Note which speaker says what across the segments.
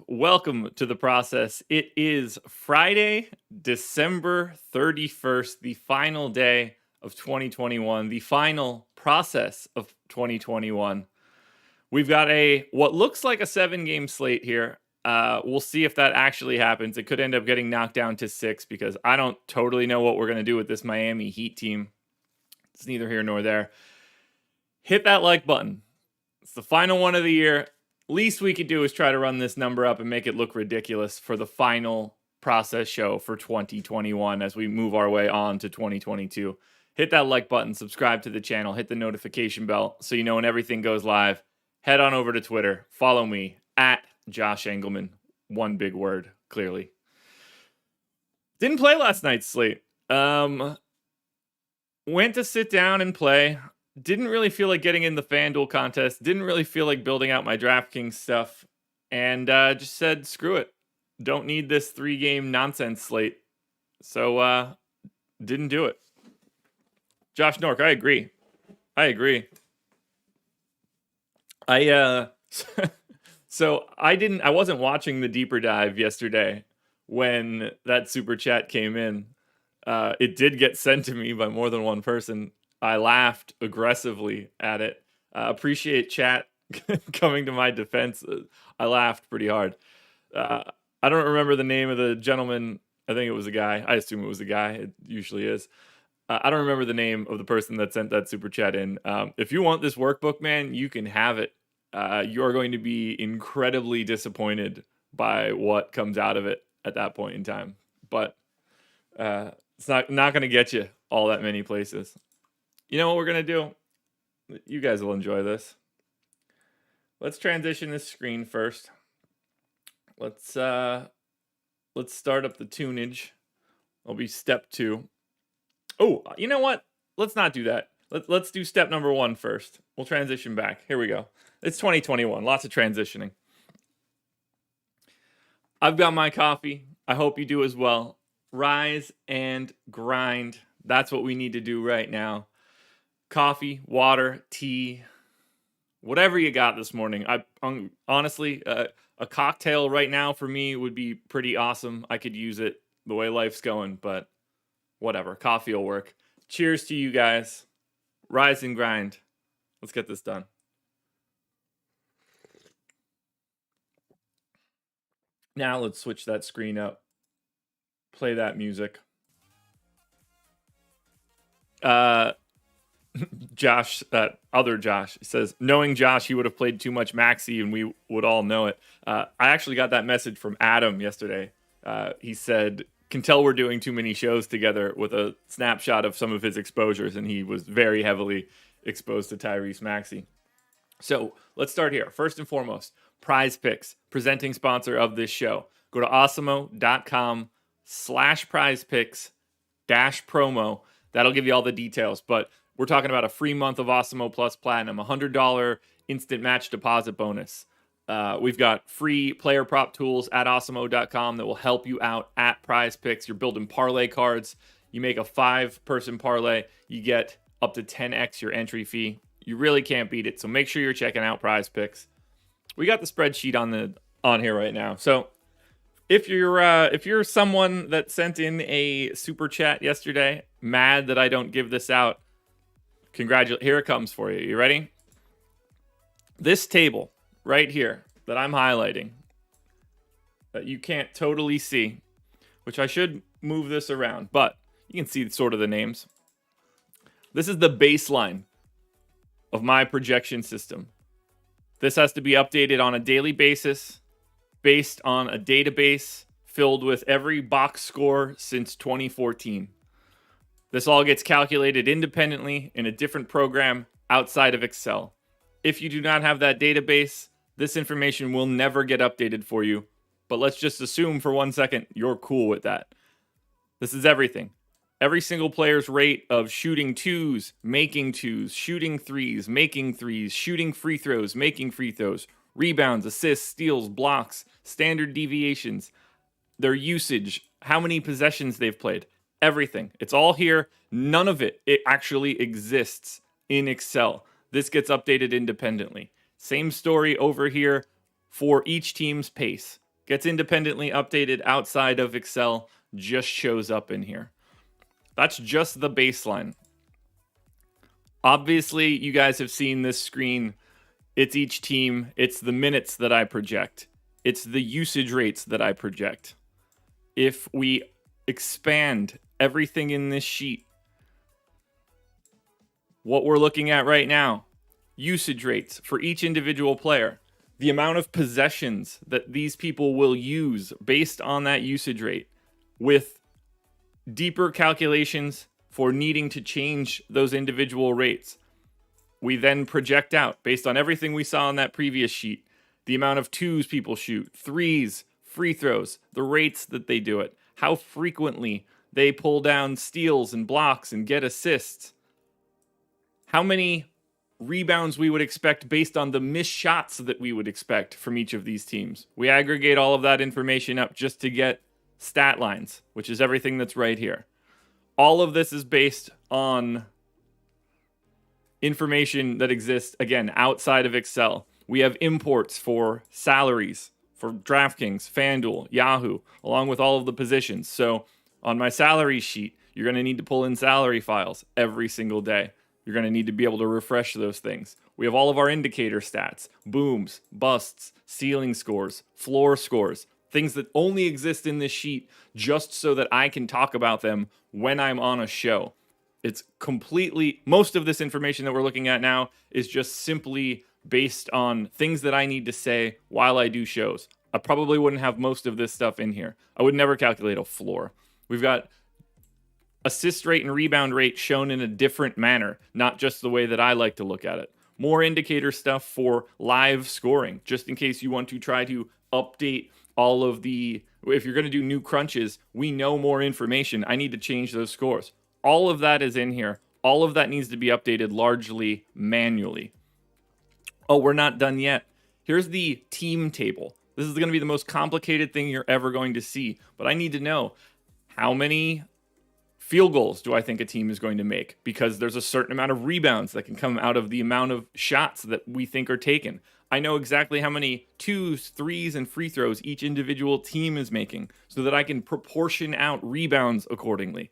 Speaker 1: Welcome to the process. It is Friday, December 31st, the final day of 2021, the final process of 2021. We've got what looks like a 7-game slate here. We'll see if that actually happens. It could end up getting knocked down to 6 because I don't totally know what we're going to do with this Miami Heat team. It's neither here nor there. Hit that like button. It's the final one of the year. Least we could do is try to run this number up and make it look ridiculous for the final process show for 2021 as we move our way on to 2022. Hit that like button, subscribe to the channel, hit the notification bell so you know when everything goes live. Head on over to Twitter. Follow me at Josh Engelman. One big word, clearly. Didn't play last night's slate. Went to sit down and play. Didn't really feel like getting in the FanDuel contest. Didn't really feel like building out my DraftKings stuff. And just said, screw it. Don't need this 3-game nonsense slate. So, didn't do it. Josh Nork, I agree. So I wasn't watching the deeper dive yesterday when that super chat came in. It did get sent to me by more than one person. I laughed aggressively at it. Appreciate chat coming to my defense. I laughed pretty hard. I don't remember the name of the gentleman. I think it was a guy. I assume it was a guy. It usually is. I don't remember the name of the person that sent that super chat in. If you want this workbook, man, you can have it. You are going to be incredibly disappointed by what comes out of it at that point in time. But it's not going to get you all that many places. You know what we're going to do? You guys will enjoy this. Let's transition this screen first. Let's start up the tunage. It'll be step 2. Oh, you know what? Let's not do that. Let's do step number 1 first. We'll transition back. Here we go. It's 2021. Lots of transitioning. I've got my coffee. I hope you do as well. Rise and grind. That's what we need to do right now. Coffee, water, tea, whatever you got this morning. Honestly, a cocktail right now for me would be pretty awesome. I could use it the way life's going, but whatever. Coffee will work. Cheers to you guys. Rise and grind. Let's get this done. Now let's switch that screen up. Play that music. Josh, other Josh, says, knowing Josh, he would have played too much Maxi and we would all know it. I actually got that message from Adam yesterday. He said, can tell we're doing too many shows together, with a snapshot of some of his exposures, and he was very heavily exposed to Tyrese Maxey. So let's start here. First and foremost, Prize Picks, presenting sponsor of this show. Go to awesemo.com/prizepicks-promo. That'll give you all the details, but we're talking about a free month of Awesemo Plus Platinum, $100 instant match deposit bonus. We've got free player prop tools at awesemo.com that will help you out at Prize Picks. You're building parlay cards. You make a 5-person parlay, you get up to 10x your entry fee. You really can't beat it. So make sure you're checking out Prize Picks. We got the spreadsheet on here right now. So if you're someone that sent in a super chat yesterday, mad that I don't give this out, here it comes for you. You ready? This table right here that I'm highlighting, that you can't totally see, which I should move this around, but you can see sort of the names. This is the baseline of my projection system. This has to be updated on a daily basis based on a database filled with every box score since 2014. This all gets calculated independently in a different program outside of Excel. If you do not have that database, this information will never get updated for you. But let's just assume for 1 second you're cool with that. This is everything. Every single player's rate of shooting twos, making twos, shooting threes, making threes, shooting free throws, making free throws, rebounds, assists, steals, blocks, standard deviations, their usage, how many possessions they've played, everything. It's all here. None of it actually exists in Excel. This gets updated independently. Same story over here for each team's pace. Gets independently updated outside of Excel, just shows up in here. That's just the baseline. Obviously, you guys have seen this screen. It's each team. It's the minutes that I project. It's the usage rates that I project. If we expand everything in this sheet, what we're looking at right now, usage rates for each individual player, the amount of possessions that these people will use based on that usage rate, with deeper calculations for needing to change those individual rates. We then project out, based on everything we saw on that previous sheet, the amount of twos people shoot, threes, free throws, the rates that they do it, how frequently they pull down steals and blocks and get assists, how many rebounds we would expect based on the missed shots that we would expect from each of these teams. We aggregate all of that information up just to get stat lines, which is everything that's right here. All of this is based on information that exists, again, outside of Excel. We have imports for salaries, for DraftKings, FanDuel, Yahoo, along with all of the positions. So on my salary sheet, you're going to need to pull in salary files every single day. You're going to need to be able to refresh those things. We have all of our indicator stats, booms, busts, ceiling scores, floor scores, things that only exist in this sheet just so that I can talk about them when I'm on a show. It's completely, most of this information that we're looking at now is just simply based on things that I need to say while I do shows. I probably wouldn't have most of this stuff in here. I would never calculate a floor. We've got assist rate and rebound rate shown in a different manner, not just the way that I like to look at it. More indicator stuff for live scoring, just in case you want to try to update all of the, if you're going to do new crunches, we know more information. I need to change those scores. All of that is in here. All of that needs to be updated largely manually. Oh, we're not done yet. Here's the team table. This is going to be the most complicated thing you're ever going to see, but I need to know how many field goals do I think a team is going to make, because there's a certain amount of rebounds that can come out of the amount of shots that we think are taken. I know exactly how many twos, threes, and free throws each individual team is making so that I can proportion out rebounds accordingly.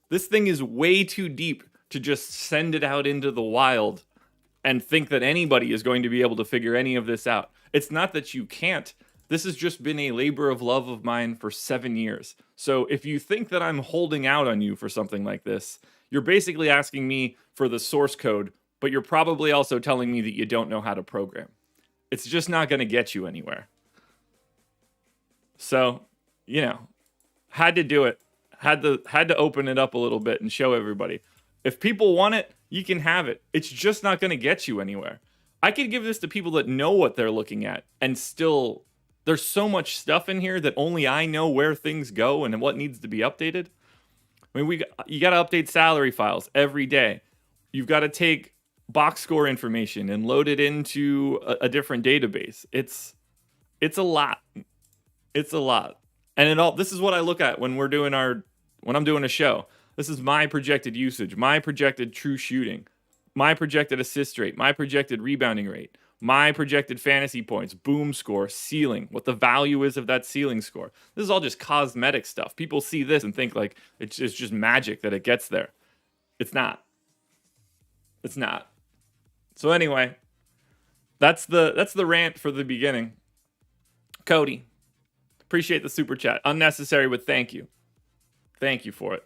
Speaker 1: This thing is way too deep to just send it out into the wild and think that anybody is going to be able to figure any of this out. It's not that you can't. This has just been a labor of love of mine for 7 years. So if you think that I'm holding out on you for something like this, you're basically asking me for the source code, but you're probably also telling me that you don't know how to program. It's just not going to get you anywhere. So, had to do it. Had to open it up a little bit and show everybody. If people want it, you can have it. It's just not going to get you anywhere. I could give this to people that know what they're looking at, and still, there's so much stuff in here that only I know where things go and what needs to be updated. I mean, you got to update salary files every day. You've got to take box score information and load it into a different database. It's a lot. It's a lot. And this is what I look at when I'm doing a show. This is my projected usage, my projected true shooting, my projected assist rate, my projected rebounding rate, my projected fantasy points, boom score, ceiling, what the value is of that ceiling score. This is all just cosmetic stuff. People see this and think like it's just magic that it gets there. It's not. It's not. So anyway, that's the rant for the beginning. Cody, Appreciate the super chat. Unnecessary, but thank you. Thank you for it.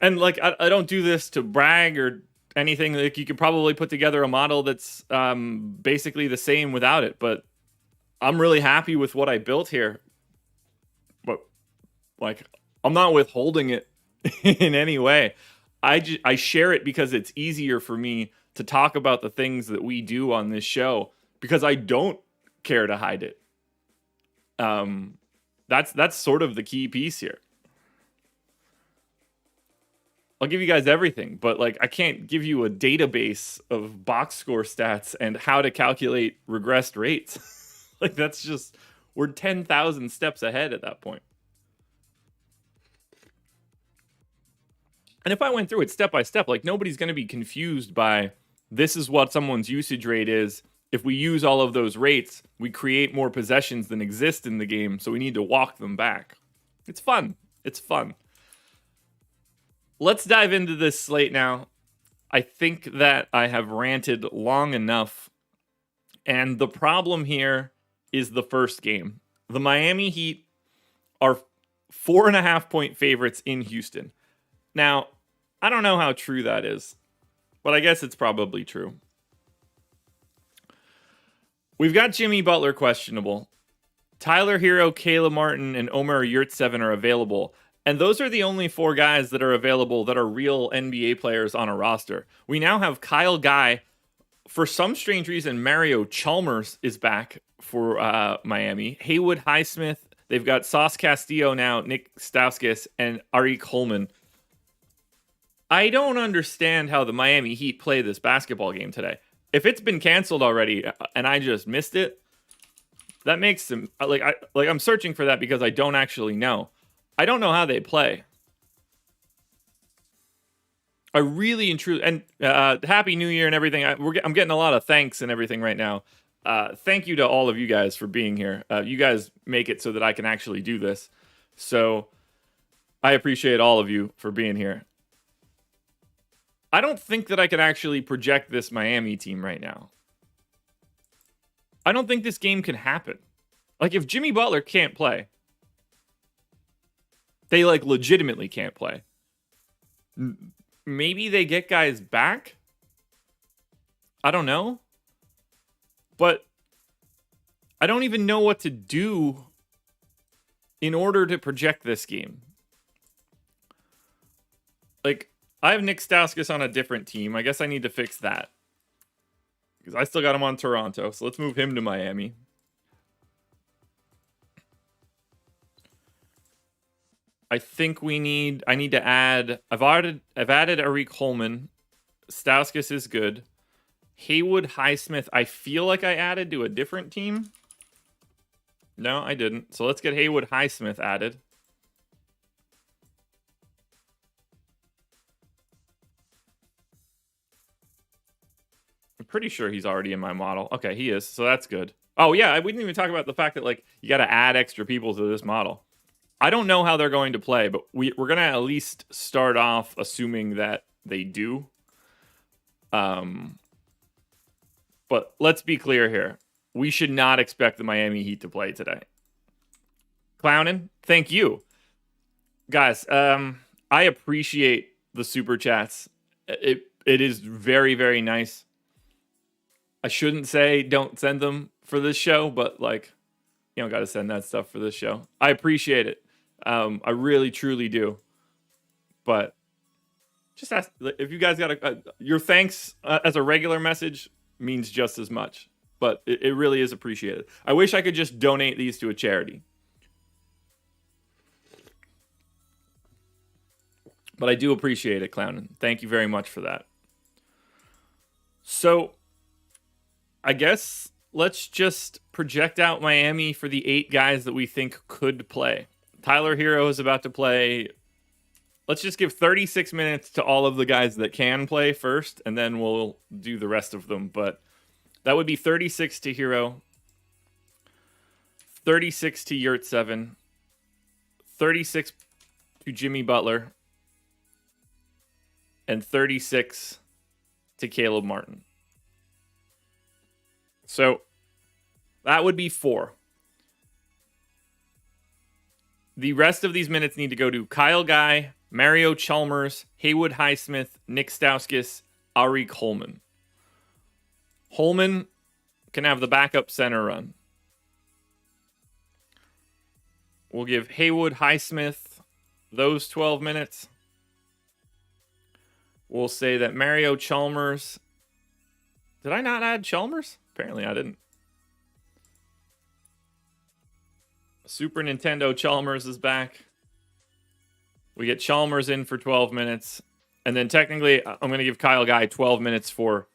Speaker 1: And like, I don't do this to brag or anything. Like, you could probably put together a model that's basically the same without it. But I'm really happy with what I built here. But like, I'm not withholding it in any way. I share it because it's easier for me to talk about the things that we do on this show because I don't care to hide it. That's sort of the key piece here. I'll give you guys everything, but like, I can't give you a database of box score stats and how to calculate regressed rates. Like, that's just, we're 10,000 steps ahead at that point. And if I went through it step by step, like, nobody's going to be confused by this is what someone's usage rate is. If we use all of those rates, we create more possessions than exist in the game, so we need to walk them back. It's fun. It's fun. Let's dive into this slate now. I think that I have ranted long enough. And the problem here is the first game. The Miami Heat are 4.5-point favorites in Houston. Now, I don't know how true that is, but I guess it's probably true. We've got Jimmy Butler questionable. Tyler Hero, Caleb Martin, and Omer Yurtseven are available. And those are the only 4 guys that are available that are real NBA players on a roster. We now have Kyle Guy. For some strange reason, Mario Chalmers is back for Miami. Haywood Highsmith. They've got Sauce Castillo now, Nick Stauskas, and Arik Coleman. I don't understand how the Miami Heat play this basketball game today. If it's been canceled already and I just missed it, that makes them I'm searching for that because I don't actually know. I don't know how they play. I really and truly, and Happy New Year and everything. I'm getting a lot of thanks and everything right now. Thank you to all of you guys for being here. You guys make it so that I can actually do this. So I appreciate all of you for being here. I don't think that I can actually project this Miami team right now. I don't think this game can happen. Like, if Jimmy Butler can't play, they like legitimately can't play. Maybe they get guys back. I don't know. But I don't even know what to do in order to project this game. Like, I have Nick Stauskas on a different team. I guess I need to fix that. Because I still got him on Toronto. So let's move him to Miami. I think I need to add, I've added Arik Coleman. Stauskas is good. Haywood Highsmith, I feel like I added to a different team. No, I didn't. So let's get Haywood Highsmith added. I'm pretty sure he's already in my model. Okay, he is. So that's good. Oh, yeah, we didn't even talk about the fact that, like, you got to add extra people to this model. I don't know how they're going to play, but we're going to at least start off assuming that they do. But let's be clear here. We should not expect the Miami Heat to play today. Clownin', thank you. Guys, I appreciate the super chats. It is very, very nice. I shouldn't say don't send them for this show, but like, you don't got to send that stuff for this show. I appreciate it. I really, truly do. But just ask if you guys got your thanks as a regular message means just as much. But it really is appreciated. I wish I could just donate these to a charity. But I do appreciate it, Clownin'. Thank you very much for that. So, I guess let's just project out Miami for the 8 guys that we think could play. Tyler Hero is about to play. Let's just give 36 minutes to all of the guys that can play first, and then we'll do the rest of them. But that would be 36 to Hero, 36 to Yurtseven, 36 to Jimmy Butler, and 36 to Caleb Martin. So that would be 4. The rest of these minutes need to go to Kyle Guy, Mario Chalmers, Haywood Highsmith, Nick Stauskas, Ari Coleman. Holman can have the backup center run. We'll give Haywood Highsmith those 12 minutes. We'll say that Mario Chalmers... Did I not add Chalmers? Apparently I didn't. Super Nintendo Chalmers is back. We get Chalmers in for 12 minutes. And then technically, I'm going to give Kyle Guy 12 minutes for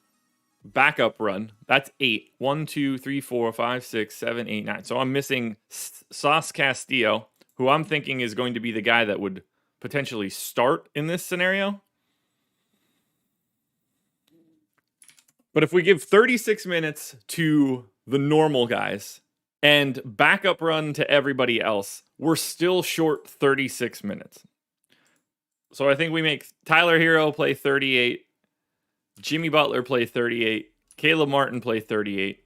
Speaker 1: backup run. That's 8. 1, 2, 3, 4, 5, 6, 7, 8, 9. So I'm missing Sauce Castillo, who I'm thinking is going to be the guy that would potentially start in this scenario. But if we give 36 minutes to the normal guys and backup run to everybody else, we're still short 36 minutes. So I think we make Tyler Hero play 38, Jimmy Butler play 38, Caleb Martin play 38.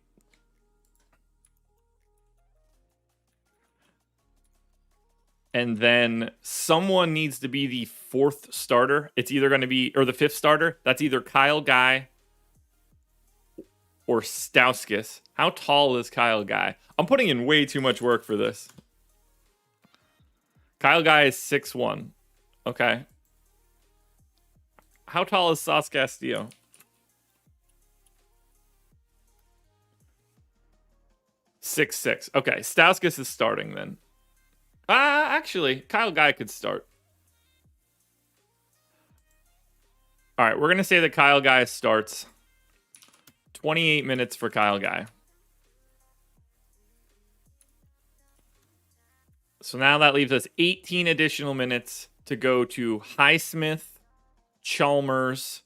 Speaker 1: And then someone needs to be the fourth starter. It's either going to be, or the fifth starter. That's either Kyle Guy or Stauskas. How tall is Kyle Guy? I'm putting in way too much work for this. Kyle Guy is 6'1". Okay. How tall is Sauce Castillo? 6'6". Okay, Stauskas is starting then. Actually, Kyle Guy could start. All right, we're going to say that Kyle Guy starts. 28 minutes for Kyle Guy. So now that leaves us 18 additional minutes to go to Highsmith, Chalmers,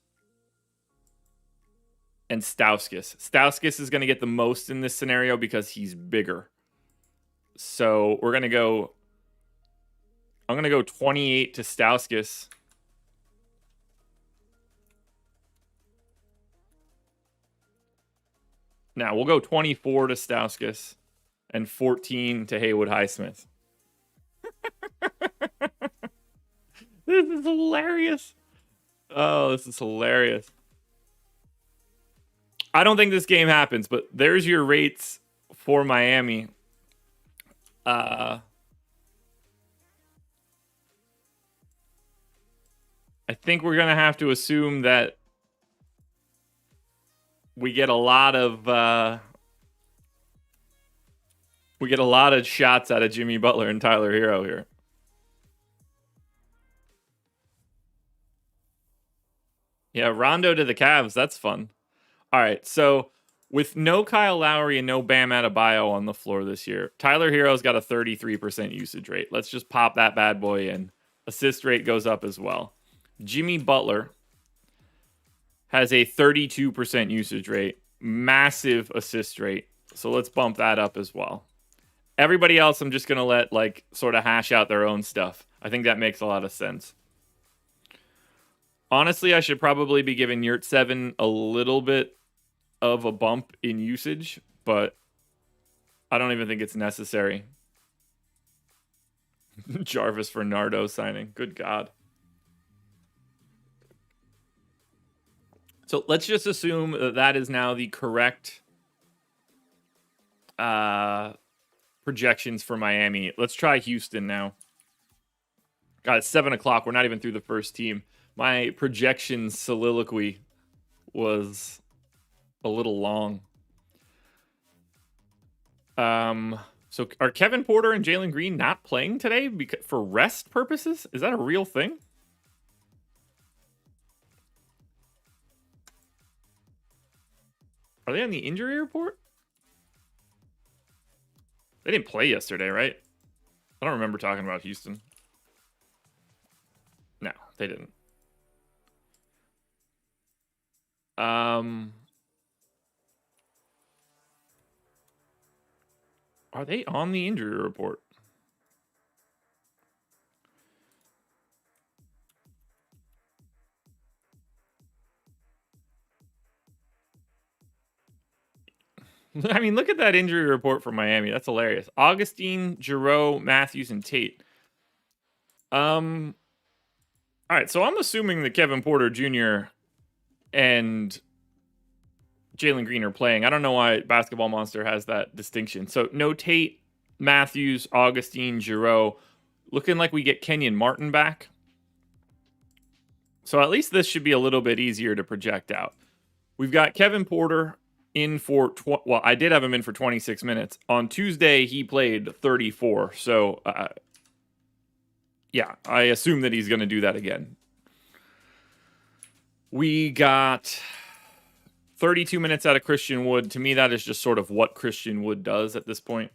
Speaker 1: and Stauskas. Stauskas is going to get the most in this scenario because he's bigger. So we're going to go... I'm going to go 28 to Stauskas. Now, we'll go 24 to Stauskas and 14 to Haywood Highsmith. This is hilarious. Oh, this is hilarious. I don't think this game happens, but there's your rates for Miami. I think we're going to have to assume that we get a lot of shots out of Jimmy Butler and Tyler Hero here. Yeah, Rondo to the Cavs. That's fun. All right, so with no Kyle Lowry and no Bam Adebayo on the floor this year, Tyler Hero's got a 33% usage rate. Let's just pop that bad boy in. Assist rate goes up as well. Jimmy Butler has a 32% usage rate, massive assist rate. So let's bump that up as well. Everybody else, I'm just going to let sort of hash out their own stuff. I think that makes a lot of sense. Honestly, I should probably be giving Yurt7 a little bit of a bump in usage, but I don't even think it's necessary. Jarvis for Nardo signing. Good God. So let's just assume that that is now the correct projections for Miami. Let's try Houston now. God, it's 7 o'clock. We're not even through the first team. My projection soliloquy was a little long. So are Kevin Porter and Jalen Green not playing today for rest purposes? Is that a real thing? Are they on the injury report? They didn't play yesterday, right? I don't remember talking about Houston. No, they didn't. Are they on the injury report? I mean, look at that injury report for Miami. That's hilarious. Augustine, Giroux, Matthews, and Tate. All right, so I'm assuming that Kevin Porter Jr. and Jalen Green are playing. I don't know why Basketball Monster has that distinction. So no Tate, Matthews, Augustine, Giroux. Looking like we get Kenyon Martin back. So at least this should be a little bit easier to project out. We've got Kevin Porter in for, I did have him in for 26 minutes. On Tuesday, he played 34. So, yeah, I assume that he's going to do that again. We got 32 minutes out of Christian Wood. To me, that is just sort of what Christian Wood does at this point.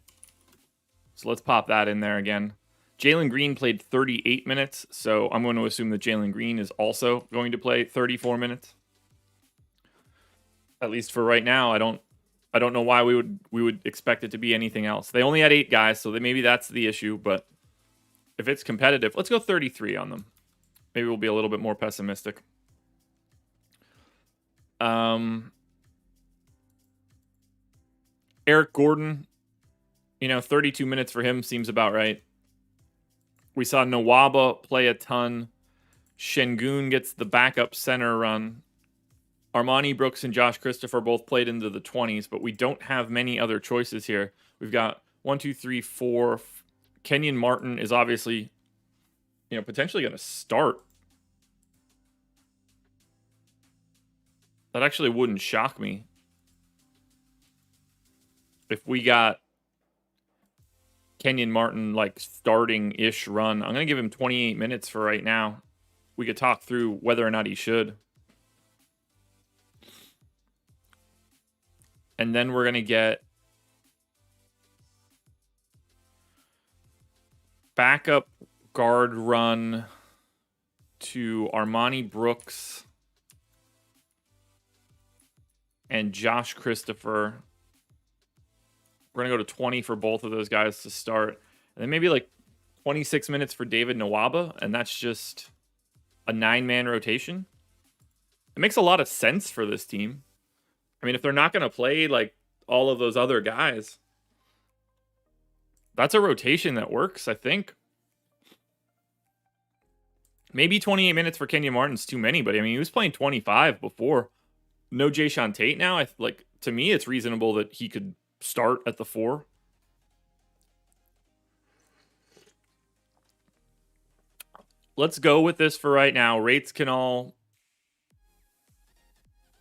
Speaker 1: So let's pop that in there again. Jalen Green played 38 minutes, so I'm going to assume that Jalen Green is also going to play 34 minutes. At least for right now, I don't know why we would expect it to be anything else. They only had 8 guys, so maybe that's the issue, but if it's competitive, let's go 33 on them. Maybe we'll be a little bit more pessimistic. Eric Gordon, 32 minutes for him seems about right. We saw Nwaba play a ton. Şengün gets the backup center run. Armani Brooks and Josh Christopher both played into the 20s, but we don't have many other choices here. We've got 1, 2, 3, 4. Kenyon Martin is obviously, potentially going to start. That actually wouldn't shock me if we got Kenyon Martin starting-ish run. I'm going to give him 28 minutes for right now. We could talk through whether or not he should. And then we're going to get backup guard run to Armani Brooks and Josh Christopher. We're going to go to 20 for both of those guys to start. And then maybe 26 minutes for David Nwaba, and that's just a 9-man rotation. It makes a lot of sense for this team. I mean, if they're not going to play all of those other guys, that's a rotation that works, I think. Maybe 28 minutes for Kenyon Martin's too many, but I mean, he was playing 25 before. No Jae'Sean Tate now. To me, it's reasonable that he could start at the 4. Let's go with this for right now. Rates can all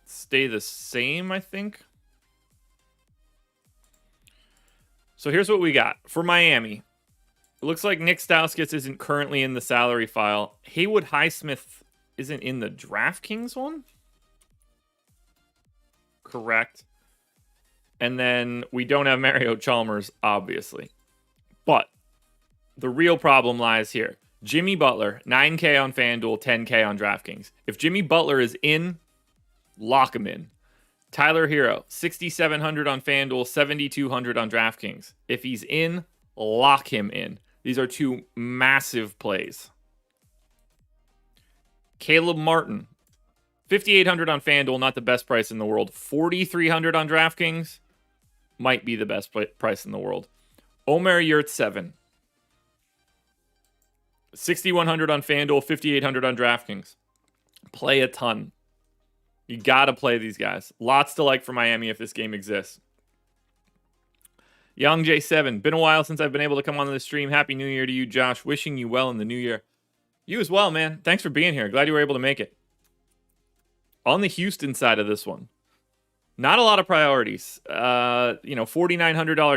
Speaker 1: stay the same, I think. So here's what we got. For Miami, it looks like Nick Stauskas isn't currently in the salary file. Haywood Highsmith isn't in the DraftKings one? Correct. And then we don't have Mario Chalmers, obviously. But the real problem lies here. Jimmy Butler, 9K on FanDuel, 10K on DraftKings. If Jimmy Butler is in, lock him in. Tyler Hero, 6,700 on FanDuel, 7,200 on DraftKings. If he's in, lock him in. These are 2 massive plays. Caleb Martin, 5,800 on FanDuel, not the best price in the world. 4,300 on DraftKings, might be the best price in the world. Omer Yurtseven, 6,100 on FanDuel, 5,800 on DraftKings. Play a ton. You got to play these guys. Lots to like for Miami if this game exists. Young J7, been a while since I've been able to come on the stream. Happy New Year to you, Josh. Wishing you well in the new year. You as well, man. Thanks for being here. Glad you were able to make it. On the Houston side of this one, not a lot of priorities. $4,900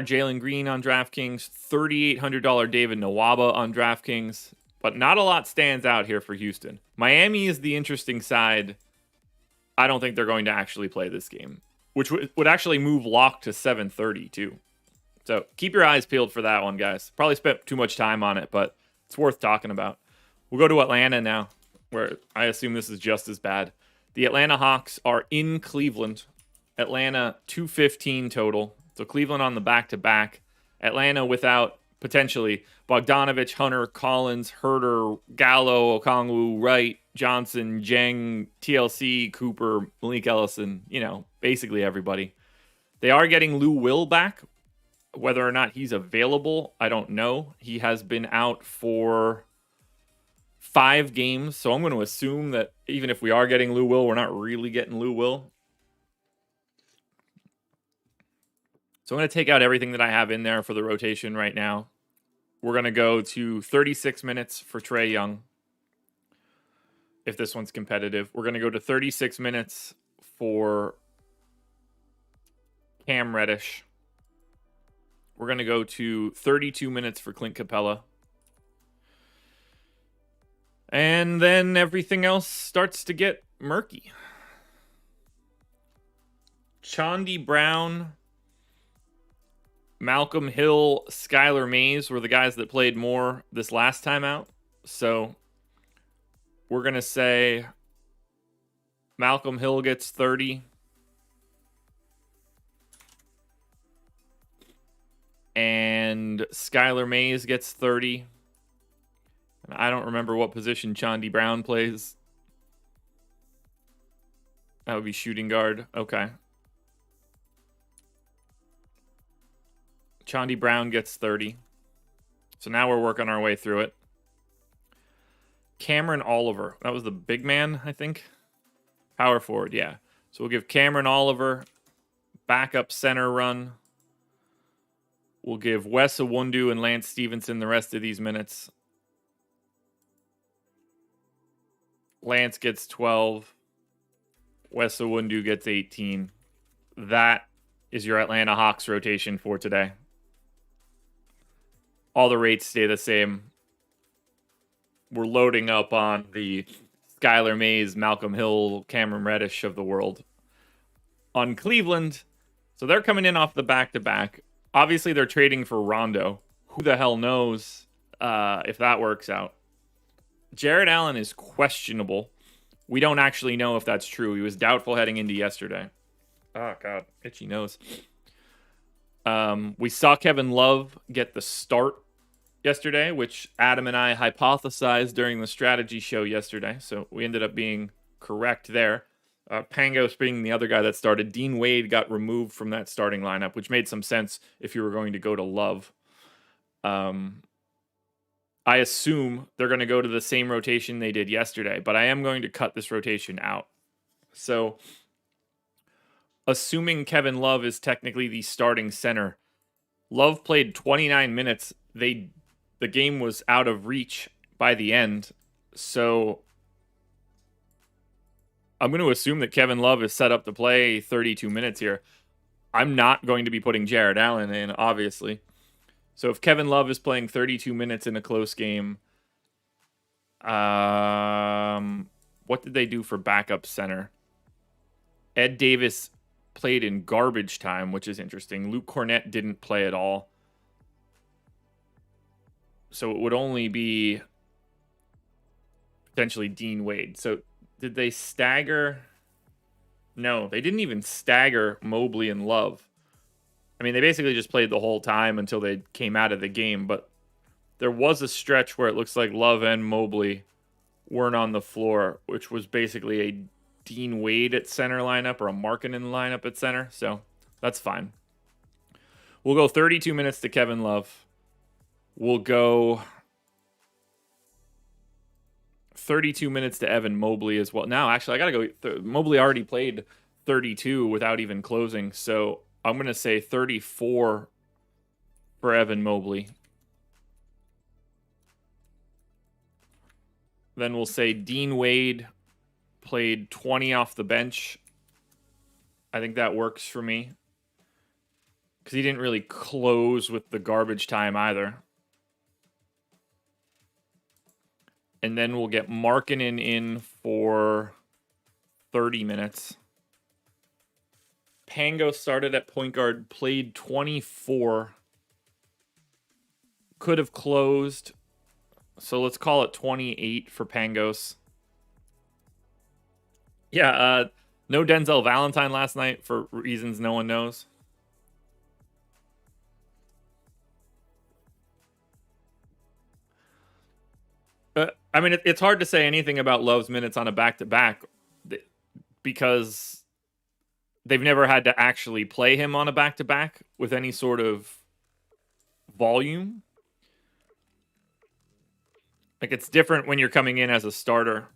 Speaker 1: Jalen Green on DraftKings, $3,800 David Nwaba on DraftKings, but not a lot stands out here for Houston. Miami is the interesting side. I don't think they're going to actually play this game, which would actually move lock to 7:30 too. So keep your eyes peeled for that one, guys. Probably spent too much time on it, but it's worth talking about. We'll go to Atlanta now, where I assume this is just as bad. The Atlanta Hawks are in Cleveland. Atlanta 215 total. So Cleveland on the back-to-back. Atlanta without potentially Bogdanovich, Hunter, Collins, Herter, Gallo, Okongwu, Wright, Johnson, Jeng, TLC, Cooper, Malik Ellison, basically everybody. They are getting Lou Will back. Whether or not he's available, I don't know. He has been out for 5 games. So I'm going to assume that even if we are getting Lou Will, we're not really getting Lou Will. So I'm going to take out everything that I have in there for the rotation right now. We're going to go to 36 minutes for Trae Young. If this one's competitive, we're going to go to 36 minutes for Cam Reddish. We're going to go to 32 minutes for Clint Capella. And then everything else starts to get murky. Chaundi Brown, Malcolm Hill, Skylar Mays were the guys that played more this last time out. So we're going to say Malcolm Hill gets 30. And Skylar Mays gets 30. And I don't remember what position Chaundi Brown plays. That would be shooting guard. Okay. Chaundi Brown gets 30. So now we're working our way through it. Cameron Oliver. That was the big man, I think. Power forward, yeah. So we'll give Cameron Oliver backup center run. We'll give Wes Iwundu and Lance Stevenson the rest of these minutes. Lance gets 12. Wes Iwundu gets 18. That is your Atlanta Hawks rotation for today. All the rates stay the same. We're loading up on the Skylar Mays, Malcolm Hill, Cameron Reddish of the world. On Cleveland, so they're coming in off the back-to-back. Obviously, they're trading for Rondo. Who the hell knows if that works out? Jared Allen is questionable. We don't actually know if that's true. He was doubtful heading into yesterday. Oh, God. Itchy nose. We saw Kevin Love get the start yesterday, which Adam and I hypothesized during the strategy show yesterday. So we ended up being correct there. Pangos being the other guy that started. Dean Wade got removed from that starting lineup, which made some sense if you were going to go to Love. I assume they're going to go to the same rotation they did yesterday, but I am going to cut this rotation out. So, assuming Kevin Love is technically the starting center, Love played 29 minutes. The game was out of reach by the end. So I'm going to assume that Kevin Love is set up to play 32 minutes here. I'm not going to be putting Jared Allen in, obviously. So if Kevin Love is playing 32 minutes in a close game, what did they do for backup center? Ed Davis played in garbage time, which is interesting. Luke Cornett didn't play at all. So it would only be potentially Dean Wade. So did they stagger? No, they didn't even stagger Mobley and Love. I mean, they basically just played the whole time until they came out of the game. But there was a stretch where it looks like Love and Mobley weren't on the floor, which was basically a Dean Wade at center lineup or a Markkanen lineup at center. So that's fine. We'll go 32 minutes to Kevin Love. We'll go 32 minutes to Evan Mobley as well. Now, actually, I got to go. Mobley already played 32 without even closing. So I'm going to say 34 for Evan Mobley. Then we'll say Dean Wade played 20 off the bench. I think that works for me. Because he didn't really close with the garbage time either. And then we'll get Markkanen in for 30 minutes. Pango started at point guard, played 24. Could have closed. So let's call it 28 for Pangos. Yeah, no Denzel Valentine last night for reasons no one knows. I mean, it's hard to say anything about Love's minutes on a back-to-back because they've never had to actually play him on a back-to-back with any sort of volume. Like, it's different when you're coming in as a starter.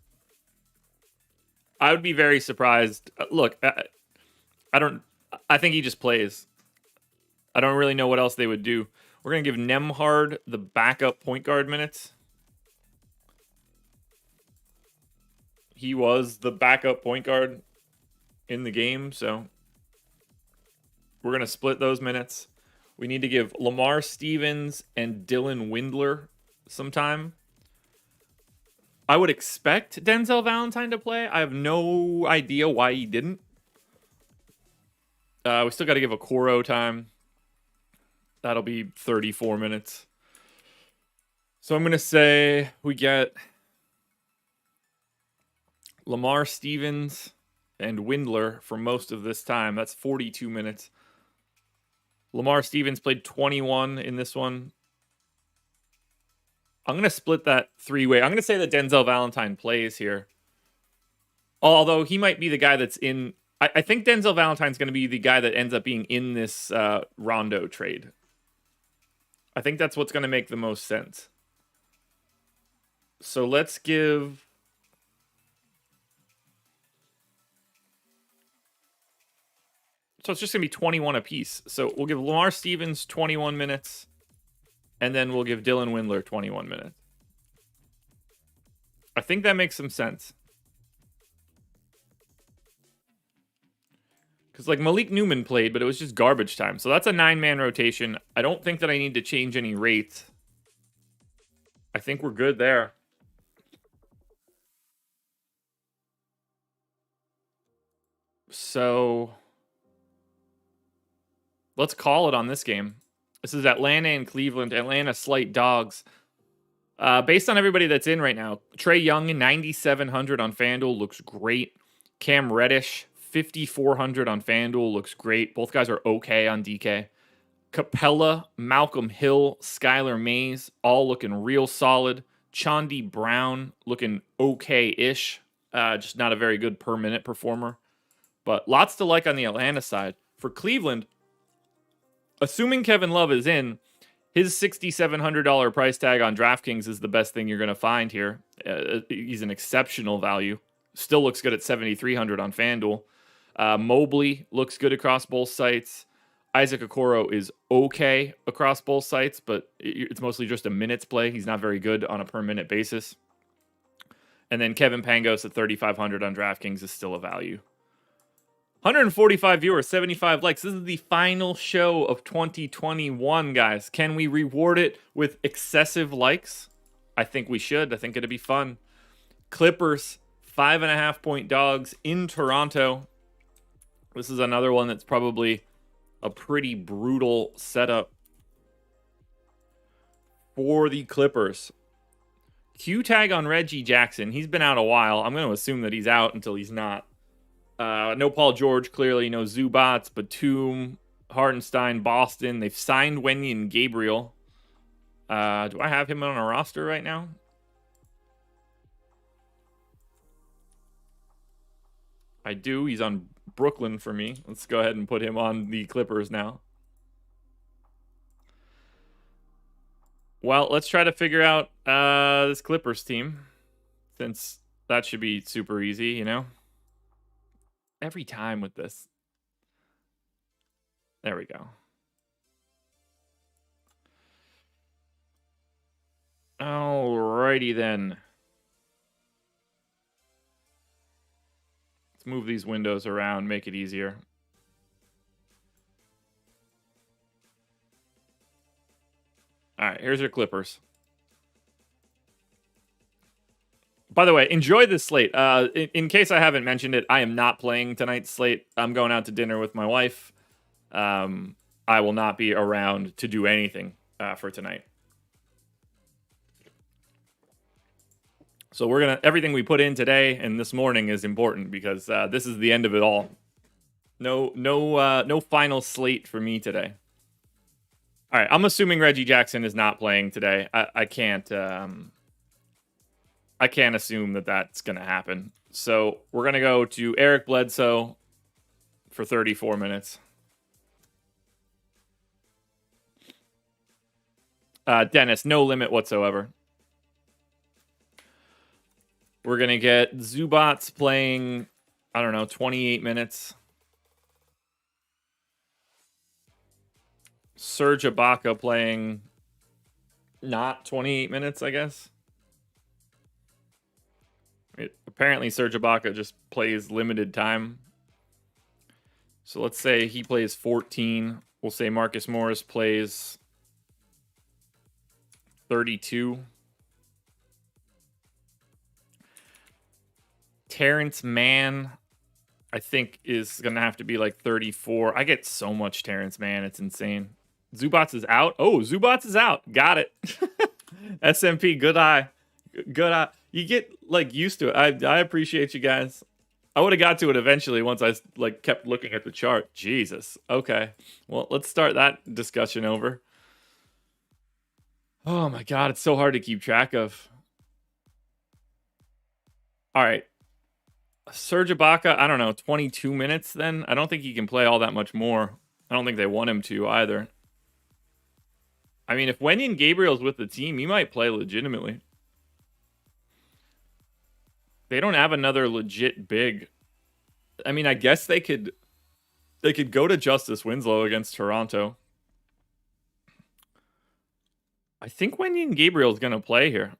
Speaker 1: I would be very surprised. Look, I don't. I think he just plays. I don't really know what else they would do. We're gonna give Nemhard the backup point guard minutes. He was the backup point guard in the game, so we're gonna split those minutes. We need to give Lamar Stevens and Dylan Windler some time. I would expect Denzel Valentine to play. I have no idea why he didn't. We still got to give Okoro time. That'll be 34 minutes. So I'm going to say we get Lamar Stevens and Windler for most of this time. That's 42 minutes. Lamar Stevens played 21 in this one. I'm going to split that three-way. I'm going to say that Denzel Valentine plays here. Although he might be the guy that's in... I think Denzel Valentine's going to be the guy that ends up being in this Rondo trade. I think that's what's going to make the most sense. So let's give... So it's just going to be 21 apiece. So we'll give Lamar Stevens 21 minutes. And then we'll give Dylan Windler 21 minutes. I think that makes some sense. Because, like, Malik Newman played, but it was just garbage time. So that's a 9-man rotation. I don't think that I need to change any rates. I think we're good there. So let's call it on this game. This is Atlanta and Cleveland. Atlanta slight dogs. Based on everybody that's in right now, Trae Young, 9,700 on FanDuel, looks great. Cam Reddish, 5,400 on FanDuel, looks great. Both guys are okay on DK. Capella, Malcolm Hill, Skylar Mays, all looking real solid. Chaundi Brown, looking okay-ish. Just not a very good per-minute performer. But lots to like on the Atlanta side. For Cleveland, assuming Kevin Love is in, his $6,700 price tag on DraftKings is the best thing you're going to find here. He's an exceptional value. Still looks good at $7,300 on FanDuel. Mobley looks good across both sites. Isaac Okoro is okay across both sites, but it's mostly just a minutes play. He's not very good on a per-minute basis. And then Kevin Pangos at $3,500 on DraftKings is still a value. 145 viewers, 75 likes. This is the final show of 2021, guys. Can we reward it with excessive likes? I think we should. I think it'd be fun. Clippers, 5.5-point dogs in Toronto. This is another one that's probably a pretty brutal setup for the Clippers. Q tag on Reggie Jackson. He's been out a while. I'm going to assume that he's out until he's not. No Paul George, clearly. No Zubats, Batum, Hartenstein, Boston. They've signed Wenyen Gabriel. Do I have him on a roster right now? I do. He's on Brooklyn for me. Let's go ahead and put him on the Clippers now. Well, let's try to figure out this Clippers team, since that should be super easy, you know? Every time with this. There we go. Alrighty then. Let's move these windows around, make it easier. Alright, here's your Clippers. By the way, enjoy this slate. In case I haven't mentioned it, I am not playing tonight's slate. I'm going out to dinner with my wife. I will not be around to do anything for tonight. So we're gonna everything we put in today and this morning is important because this is the end of it all. No final slate for me today. All right, I'm assuming Reggie Jackson is not playing today. I can't assume that that's going to happen. So we're going to go to Eric Bledsoe for 34 minutes. Dennis, no limit whatsoever. We're going to get Zubats playing, I don't know, 28 minutes. Serge Ibaka playing not 28 minutes, I guess. Apparently, Serge Ibaka just plays limited time. So let's say he plays 14. We'll say Marcus Morris plays 32. Terrence Mann, I think, is going to have to be like 34. I get so much Terrence Mann. It's insane. Zubats is out. Oh, Zubats is out. Got it. SMP, good eye. Good eye. You get like used to it. I appreciate you guys. I would have got to it eventually once I like kept looking at the chart. Jesus. Okay. Well, let's start that discussion over. Oh my God, it's so hard to keep track of. All right. Serge Ibaka, I don't know, 22 minutes then? I don't think he can play all that much more. I don't think they want him to either. I mean, if Wenyen Gabriel's with the team, he might play legitimately. They don't have another legit big. I mean, I guess they could go to Justice Winslow against Toronto. I think Wenyen Gabriel's going to play here.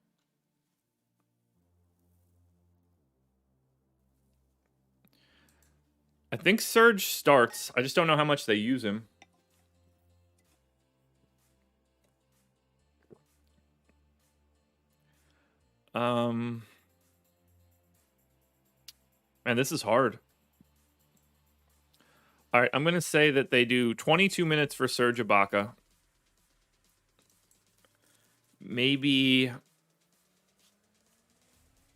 Speaker 1: I think Serge starts. I just don't know how much they use him. Man, this is hard. All right, I'm going to say that they do 22 minutes for Serge Ibaka. Maybe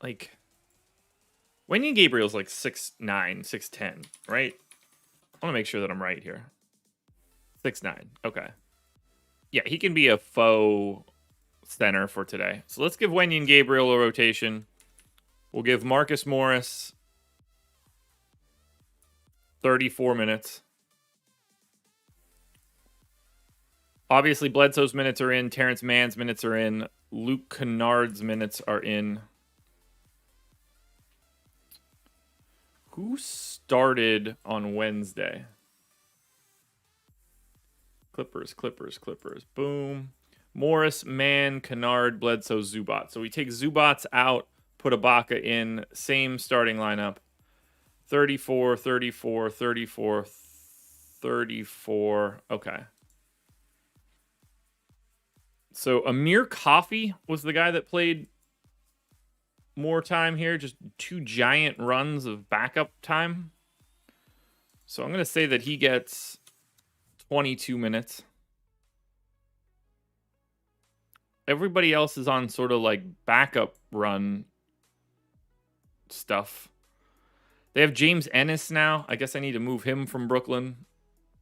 Speaker 1: like Wenyen Gabriel's like 6'9", 6'10", right? I want to make sure that I'm right here. 6'9". Okay. Yeah, he can be a faux center for today. So let's give Wenyen Gabriel a rotation. We'll give Marcus Morris 34 minutes. Obviously, Bledsoe's minutes are in. Terrence Mann's minutes are in. Luke Kennard's minutes are in. Who started on Wednesday? Clippers. Boom. Morris, Mann, Kennard, Bledsoe, Zubac. So we take Zubac out, put Ibaka in. Same starting lineup. 34, 34, 34, 34. Okay. So Amir Coffey was the guy that played more time here. Just 2 giant runs of backup time. So I'm going to say that he gets 22 minutes. Everybody else is on sort of like backup run stuff. They have James Ennis now. I guess I need to move him from Brooklyn.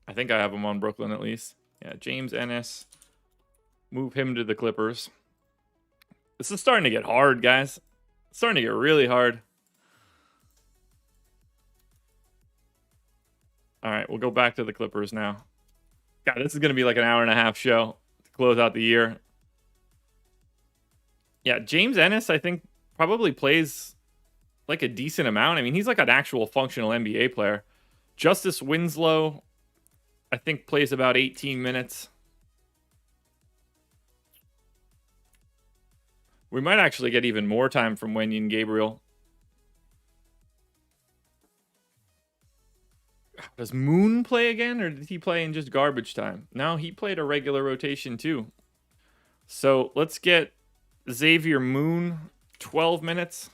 Speaker 1: I think I have him on Brooklyn at least. Yeah, James Ennis. Move him to the Clippers. This is starting to get hard, guys. It's starting to get really hard. All right, we'll go back to the Clippers now. God, this is going to be like an hour-and-a-half show to close out the year. Yeah, James Ennis, I think, probably plays like a decent amount. I mean, he's like an actual functional NBA player. Justice Winslow, I think, plays about 18 minutes. We might actually get even more time from Wenyen Gabriel. Does Moon play again, or did he play in just garbage time? No, he played a regular rotation too. So let's get Xavier Moon, 12 minutes.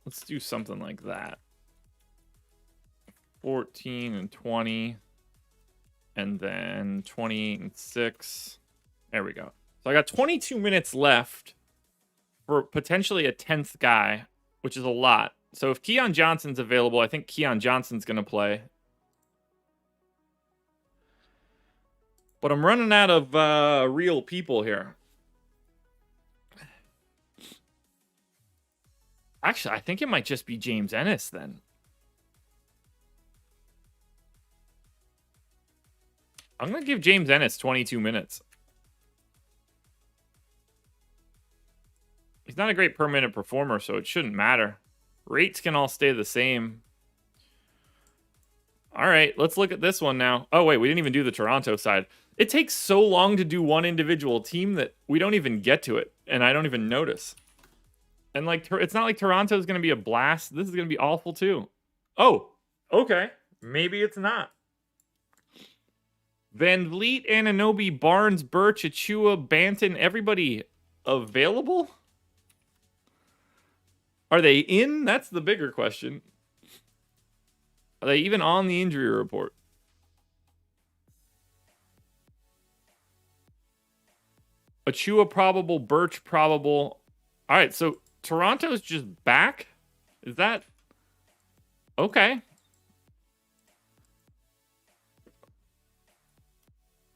Speaker 1: Let's do something like that. 14 and 20. And then 28 and 6. There we go. So I got 22 minutes left for potentially a 10th guy, which is a lot. So if Keon Johnson's available, I think Keon Johnson's going to play. But I'm running out of real people here. Actually, I think it might just be James Ennis then. I'm going to give James Ennis 22 minutes. He's not a great per-minute performer, so it shouldn't matter. Rates can all stay the same. All right, let's look at this one now. Oh, wait, we didn't even do the Toronto side. It takes so long to do one individual team that we don't even get to it, and I don't even notice. And, like, it's not like Toronto's going to be a blast. This is going to be awful, too. Oh, okay. Maybe it's not. Van Vliet, Anunoby, Barnes, Birch, Achua, Banton, everybody available? Are they in? That's the bigger question. Are they even on the injury report? Achua probable, Birch probable. All right, so Toronto's just back? Is that... Okay.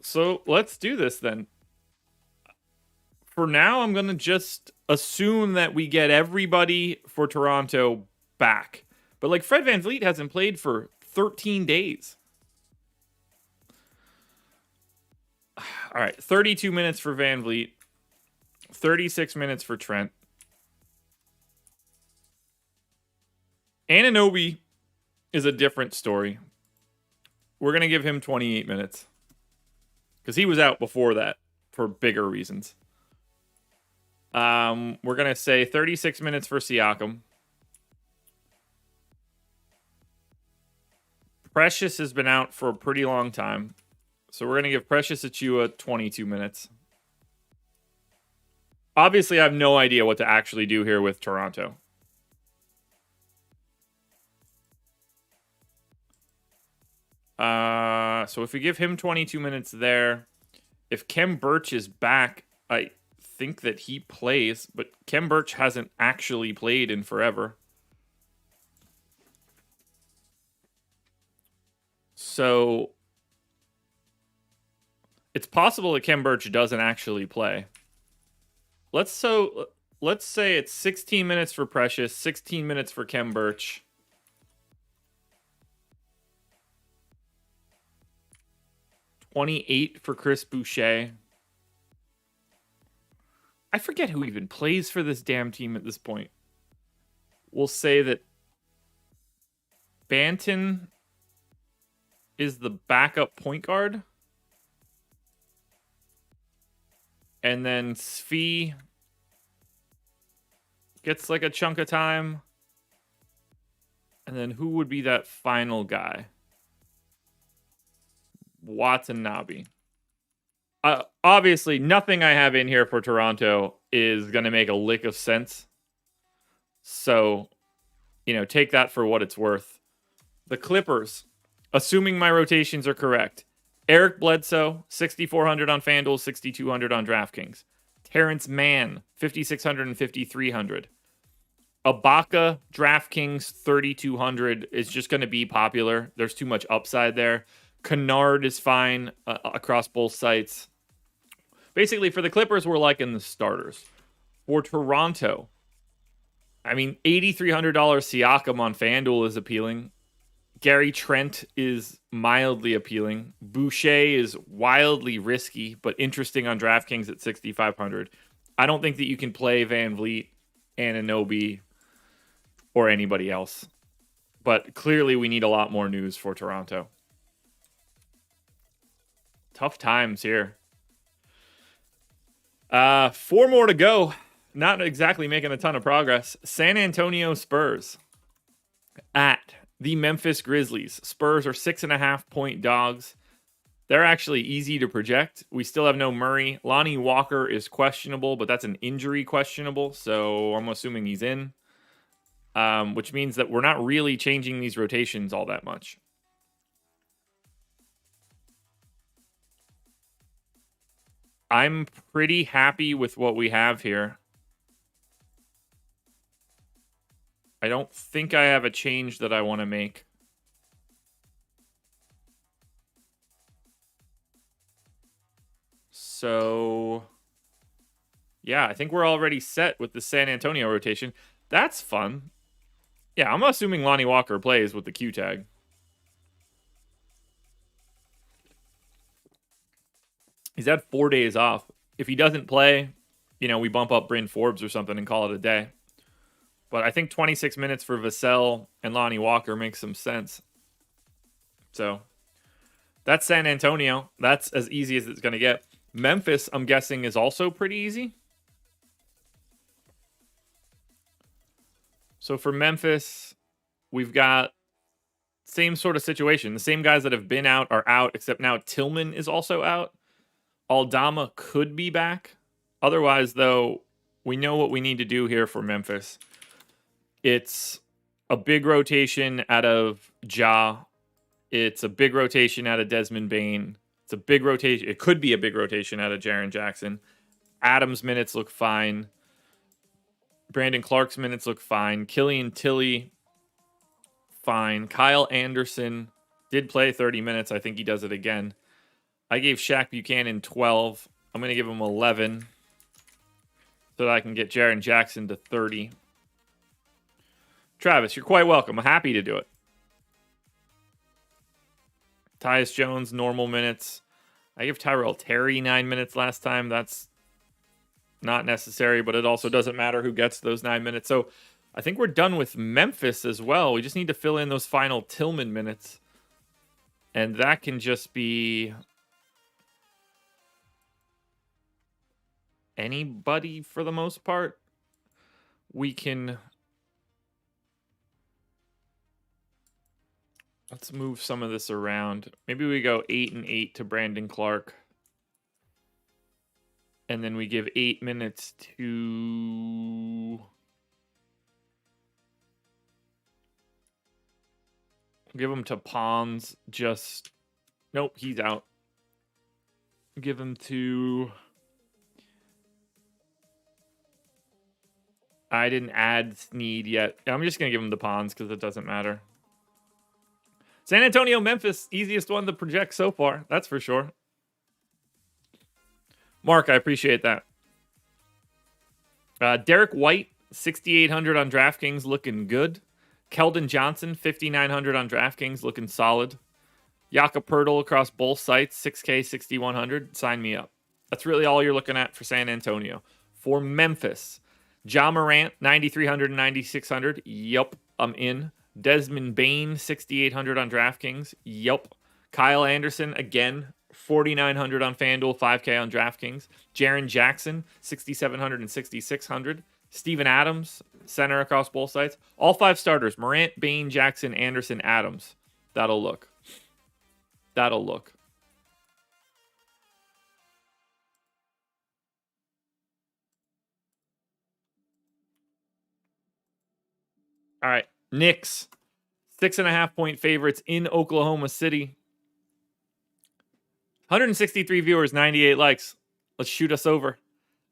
Speaker 1: So let's do this then. For now, I'm going to just assume that we get everybody for Toronto back. But, like, Fred VanVleet hasn't played for 13 days. All right, 32 minutes for VanVleet. 36 minutes for Trent. Anunoby is a different story. We're going to give him 28 minutes. Because he was out before that for bigger reasons. We're going to say 36 minutes for Siakam. Precious has been out for a pretty long time. So we're going to give Precious Achua 22 minutes. Obviously, I have no idea what to actually do here with Toronto. So if we give him 22 minutes there, if Kem Birch is back, I think that he plays, but Kem Birch hasn't actually played in forever. So it's possible that Kem Birch doesn't actually play. Let's say it's 16 minutes for Precious, 16 minutes for Kem Birch. $28 for Chris Boucher. I forget who even plays for this damn team at this point. We'll say that Banton is the backup point guard. And then Svi gets like a chunk of time. And then who would be that final guy? Watanabe. Obviously, nothing I have in here for Toronto is going to make a lick of sense. So, take that for what it's worth. The Clippers, assuming my rotations are correct. Eric Bledsoe, 6,400 on FanDuel, 6,200 on DraftKings. Terrence Mann, 5,600 and 5,300. Ibaka, DraftKings, 3,200 is just going to be popular. There's too much upside there. Kennard is fine across both sites. Basically, for the Clippers, we're liking the starters. For Toronto, $8,300 Siakam on FanDuel is appealing. Gary Trent is mildly appealing. Boucher is wildly risky, but interesting on DraftKings at 6,500. I don't think that you can play Van Vliet, Anunoby, or anybody else. But clearly we need a lot more news for Toronto. Tough times here. 4 more to go. Not exactly making a ton of progress. San Antonio Spurs at the Memphis Grizzlies. Spurs are 6.5-point dogs. They're actually easy to project. We still have no Murray. Lonnie Walker is questionable, but that's an injury questionable, so I'm assuming he's in. Which means that we're not really changing these rotations all that much. I'm pretty happy with what we have here. I don't think I have a change that I want to make. So, yeah, I think we're already set with the San Antonio rotation. That's fun. Yeah, I'm assuming Lonnie Walker plays with the Q tag. He's had 4 days off. If he doesn't play, we bump up Bryn Forbes or something and call it a day. But I think 26 minutes for Vassell and Lonnie Walker makes some sense. So that's San Antonio. That's as easy as it's going to get. Memphis, I'm guessing, is also pretty easy. So for Memphis, we've got same sort of situation. The same guys that have been out are out, except now Tillman is also out. Aldama could be back. Otherwise, though, we know what we need to do here for Memphis. It's a big rotation out of Ja. It's a big rotation out of Desmond Bane. It's a big rotation. It could be a big rotation out of Jaren Jackson. Adams' minutes look fine. Brandon Clark's minutes look fine. Killian Tilly, fine. Kyle Anderson did play 30 minutes. I think he does it again. I gave Shaq Buchanan 12. I'm going to give him 11 so that I can get Jaren Jackson to 30. Travis, you're quite welcome. I'm happy to do it. Tyus Jones, normal minutes. I gave Tyrell Terry 9 minutes last time. That's not necessary, but it also doesn't matter who gets those 9 minutes. So I think we're done with Memphis as well. We just need to fill in those final Tillman minutes. And that can just be anybody for the most part. We can... Let's move some of this around. Maybe we go 8 and 8 to Brandon Clark. And then we give 8 minutes to... Give him to Pons. Just... Nope, he's out. Give him to... I didn't add Snead yet. I'm just going to give him to Pons because it doesn't matter. San Antonio, Memphis, easiest one to project so far. That's for sure. Mark, I appreciate that. Derek White, 6,800 on DraftKings, looking good. Keldon Johnson, 5,900 on DraftKings, looking solid. Jakob Poeltl across both sites, 6K, 6,100. Sign me up. That's really all you're looking at for San Antonio. For Memphis, Ja Morant, 9,300 and 9,600. Yup, I'm in. Desmond Bane, 6,800 on DraftKings. Yup. Kyle Anderson, again, 4,900 on FanDuel, 5K on DraftKings. Jaren Jackson, 6,700 and 6,600. Steven Adams, center across both sides. All 5 starters, Morant, Bane, Jackson, Anderson, Adams. That'll look. That'll look. All right. Knicks, 6.5-point favorites in Oklahoma City. 163 viewers, 98 likes. Let's shoot us over.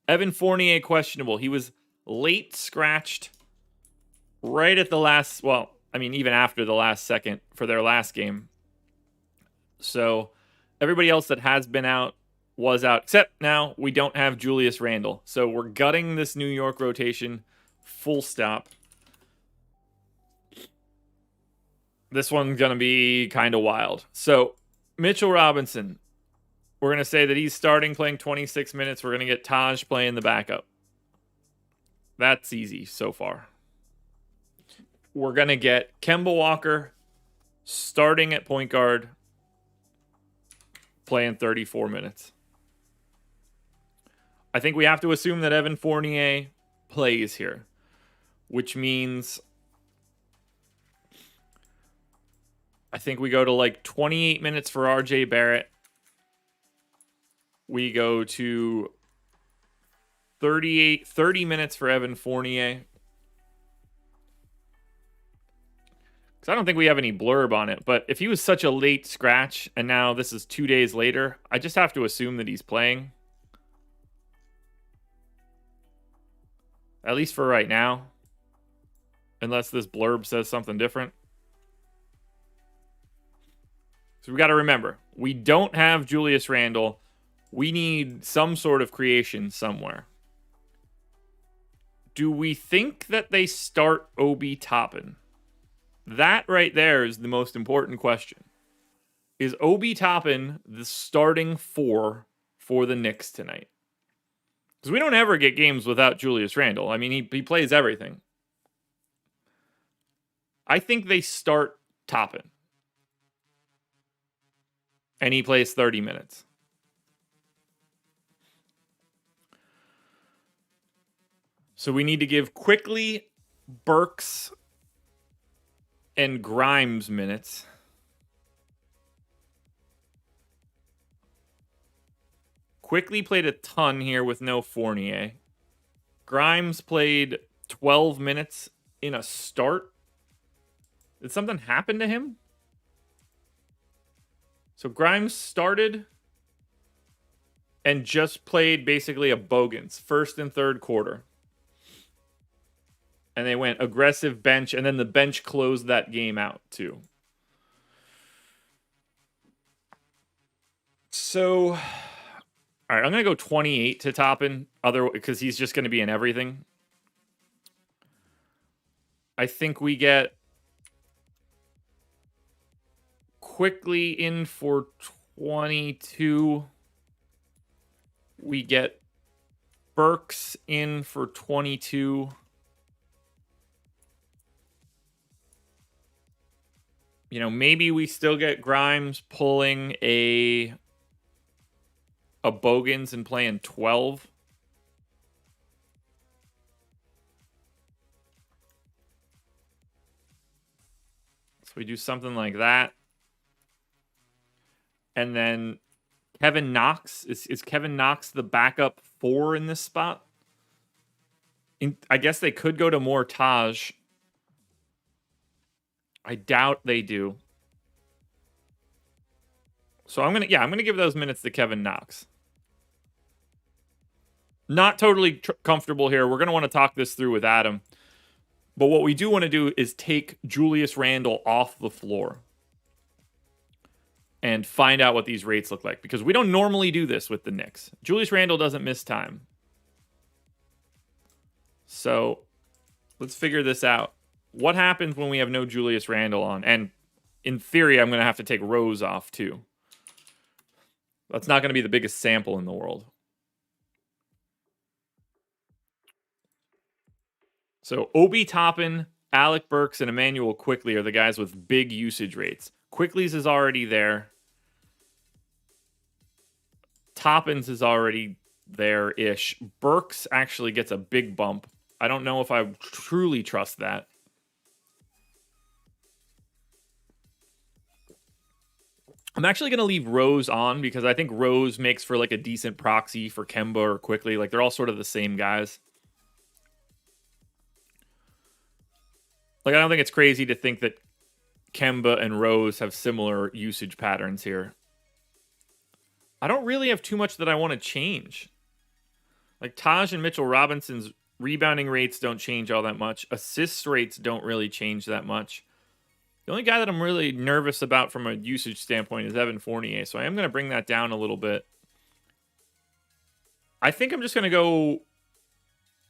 Speaker 1: Evan Fournier, questionable. He was late scratched right at the last, even after the last second for their last game. So everybody else that has been out was out, except now we don't have Julius Randle. So we're gutting this New York rotation, full stop. This one's going to be kind of wild. So, Mitchell Robinson, we're going to say that he's starting playing 26 minutes. We're going to get Taj playing the backup. That's easy so far. We're going to get Kemba Walker starting at point guard, playing 34 minutes. I think we have to assume that Evan Fournier plays here, which means... I think we go to like 28 minutes for RJ Barrett. We go to 30 minutes for Evan Fournier. Because I don't think we have any blurb on it. But if he was such a late scratch and now this is 2 days later, I just have to assume that he's playing. At least for right now. Unless this blurb says something different. So we got to remember, we don't have Julius Randle. We need some sort of creation somewhere. Do we think that they start Obi Toppin? That right there is the most important question. Is Obi Toppin the starting 4 for the Knicks tonight. Because we don't ever get games without Julius Randle. I mean, he plays everything. I think they start Toppin. And he plays 30 minutes. So we need to give Quickly, Burks, and Grimes minutes. Quickly played a ton here with no Fournier. Grimes played 12 minutes in a start. Did something happen to him? So Grimes started and just played basically a Bogans, first and third quarter. And they went aggressive bench, and then the bench closed that game out too. So, all right, I'm going to go 28 to Toppin, because he's just going to be in everything. I think we get Quickly in for 22. We get Burks in for 22. You know, maybe we still get Grimes pulling a Bogans and playing 12. So we do something like that. And then Kevin Knox. Is Kevin Knox the backup 4 in this spot? I guess they could go to more Taj. I doubt they do. So I'm gonna give those minutes to Kevin Knox. Not totally comfortable here. We're gonna want to talk this through with Adam. But what we do want to do is take Julius Randle off the floor and find out what these rates look like, because we don't normally do this with the Knicks. Julius Randle doesn't miss time. So let's figure this out. What happens when we have no Julius Randle on? And in theory, I'm going to have to take Rose off too. That's not going to be the biggest sample in the world. So Obi Toppin, Alec Burks, and Emmanuel Quickly are the guys with big usage rates. Quickly's is already there. Toppin's is already there-ish. Burks actually gets a big bump. I don't know if I truly trust that. I'm actually going to leave Rose on because I think Rose makes for like a decent proxy for Kemba or Quickly. Like they're all sort of the same guys. Like I don't think it's crazy to think that Kemba and Rose have similar usage patterns here. I don't really have too much that I want to change. Like Taj and Mitchell Robinson's rebounding rates don't change all that much. Assist rates don't really change that much. The only guy that I'm really nervous about from a usage standpoint is Evan Fournier, so I am going to bring that down a little bit. I think I'm just going to go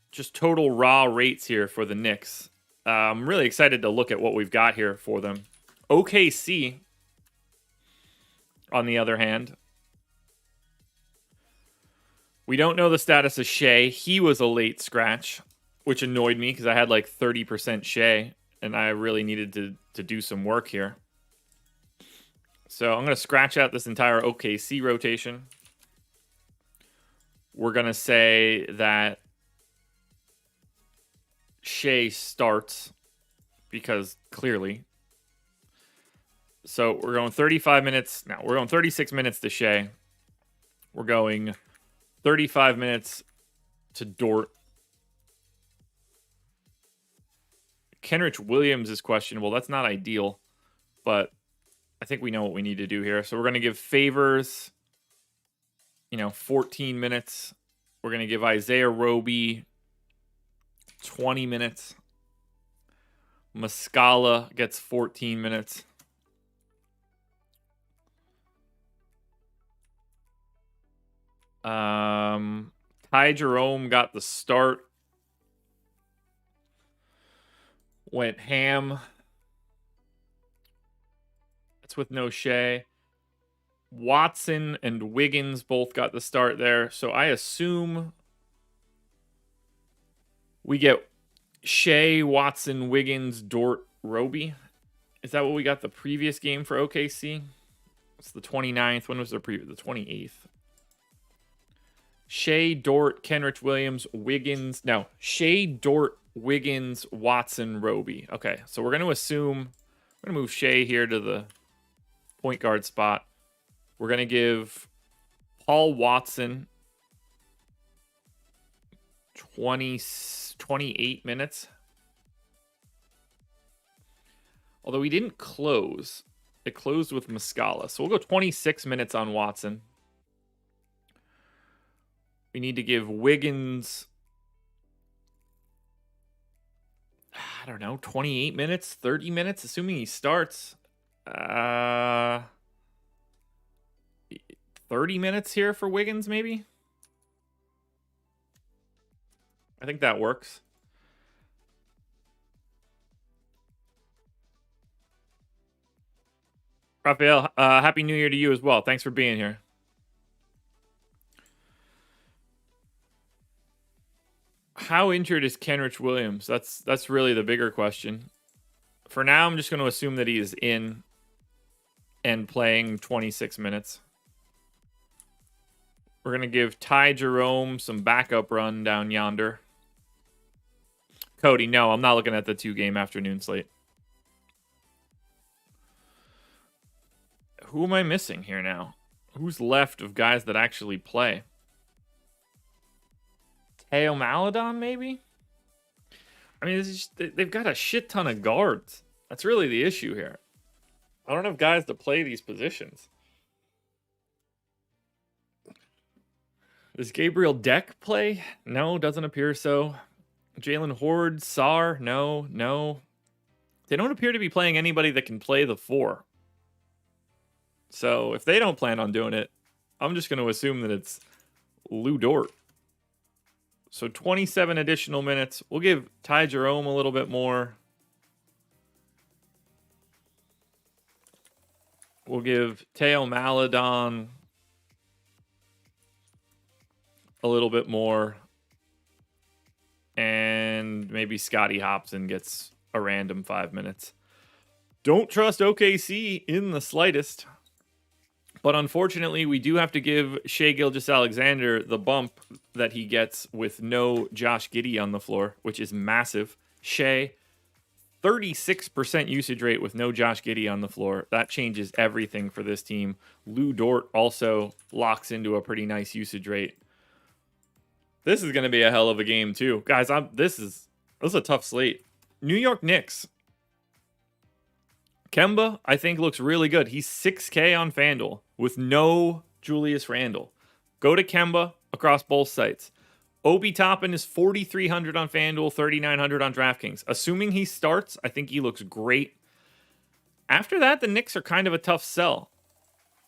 Speaker 1: just total raw rates here for the Knicks. I'm really excited to look at what we've got here for them. OKC, on the other hand, we don't know the status of Shea. He was a late scratch, which annoyed me because I had like 30% Shea, and I really needed to do some work here. So I'm going to scratch out this entire OKC rotation. We're going to say that Shea starts because clearly. So we're going 35 minutes. Now we're going 36 minutes to Shea. We're going 35 minutes to Dort. Kenrich Williams is questionable. That's not ideal, but I think we know what we need to do here. So we're going to give Favors, 14 minutes. We're going to give Isaiah Roby 20 minutes. Muscala gets 14 minutes. Ty Jerome got the start. Went ham. That's with no Shea. Watson and Wiggins both got the start there. So I assume we get Shea, Watson, Wiggins, Dort, Roby. Is that what we got the previous game for OKC? It's the 29th. When was their previous? The 28th. Shea, Dort, Kenrich Williams, Wiggins. No, Shea, Dort, Wiggins, Watson, Roby. Okay, so we're going to assume we're going to move Shea here to the point guard spot. We're going to give Paul Watson 28 minutes. Although he didn't close. It closed with Muscala. So we'll go 26 minutes on Watson. We need to give Wiggins, I don't know, 28 minutes, 30 minutes, assuming he starts. 30 minutes here for Wiggins, maybe? I think that works. Raphael, Happy New Year to you as well. Thanks for being here. How injured is Kenrich Williams? That's really the bigger question. For now, I'm just going to assume that he is in and playing 26 minutes. We're going to give Ty Jerome some backup run down yonder. Cody, no, I'm not looking at the 2-game afternoon slate. Who am I missing here now? Who's left of guys that actually play? Teo Maladon, maybe? I mean, they've got a shit ton of guards. That's really the issue here. I don't have guys to play these positions. Does Gabriel Deck play? No, doesn't appear so. Jalen Horde, Sar? No. They don't appear to be playing anybody that can play the 4. So if they don't plan on doing it, I'm just going to assume that it's Lou Dort. So 27 additional minutes. We'll give Ty Jerome a little bit more. We'll give Teo Maladon a little bit more. And maybe Scotty Hobson gets a random 5 minutes. Don't trust OKC in the slightest. But unfortunately, we do have to give Shai Gilgeous-Alexander the bump that he gets with no Josh Giddey on the floor, which is massive. Shai, 36% usage rate with no Josh Giddey on the floor. That changes everything for this team. Lou Dort also locks into a pretty nice usage rate. This is going to be a hell of a game, too. Guys, this is a tough slate. New York Knicks. Kemba, I think, looks really good. He's 6K on FanDuel with no Julius Randle. Go to Kemba across both sites. Obi Toppin is 4,300 on FanDuel, 3,900 on DraftKings. Assuming he starts, I think he looks great. After that, the Knicks are kind of a tough sell.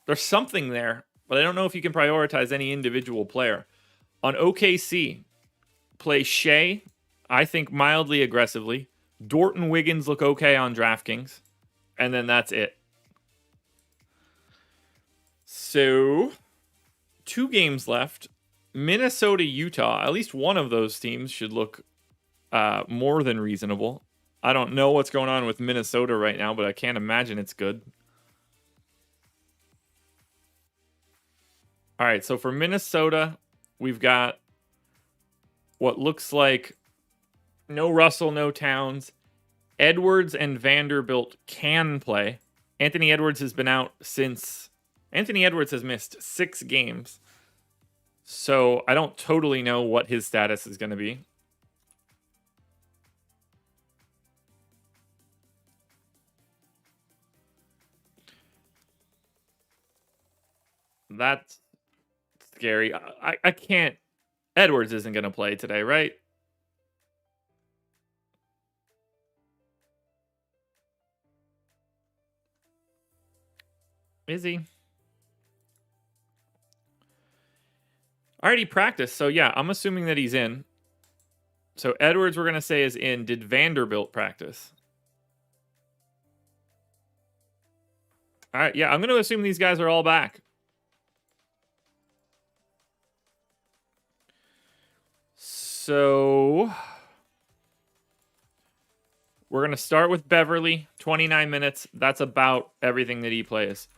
Speaker 1: There's something there, but I don't know if you can prioritize any individual player. On OKC, play Shea, I think mildly aggressively. Dort and Wiggins look okay on DraftKings. And then that's it. So, 2 games left. Minnesota, Utah. At least one of those teams should look more than reasonable. I don't know what's going on with Minnesota right now, but I can't imagine it's good. All right, so for Minnesota, we've got what looks like no Russell, no Towns. Edwards and Vanderbilt can play. Anthony Edwards has been out since... Anthony Edwards has missed 6 games. So I don't totally know what his status is going to be. That's scary. I can't... Edwards isn't going to play today, right? Is he? Already practiced, so yeah, I'm assuming that he's in. So Edwards, we're going to say, is in. Did Vanderbilt practice? All right, yeah, I'm going to assume these guys are all back. So we're going to start with Beverly, 29 minutes. That's about everything that he plays.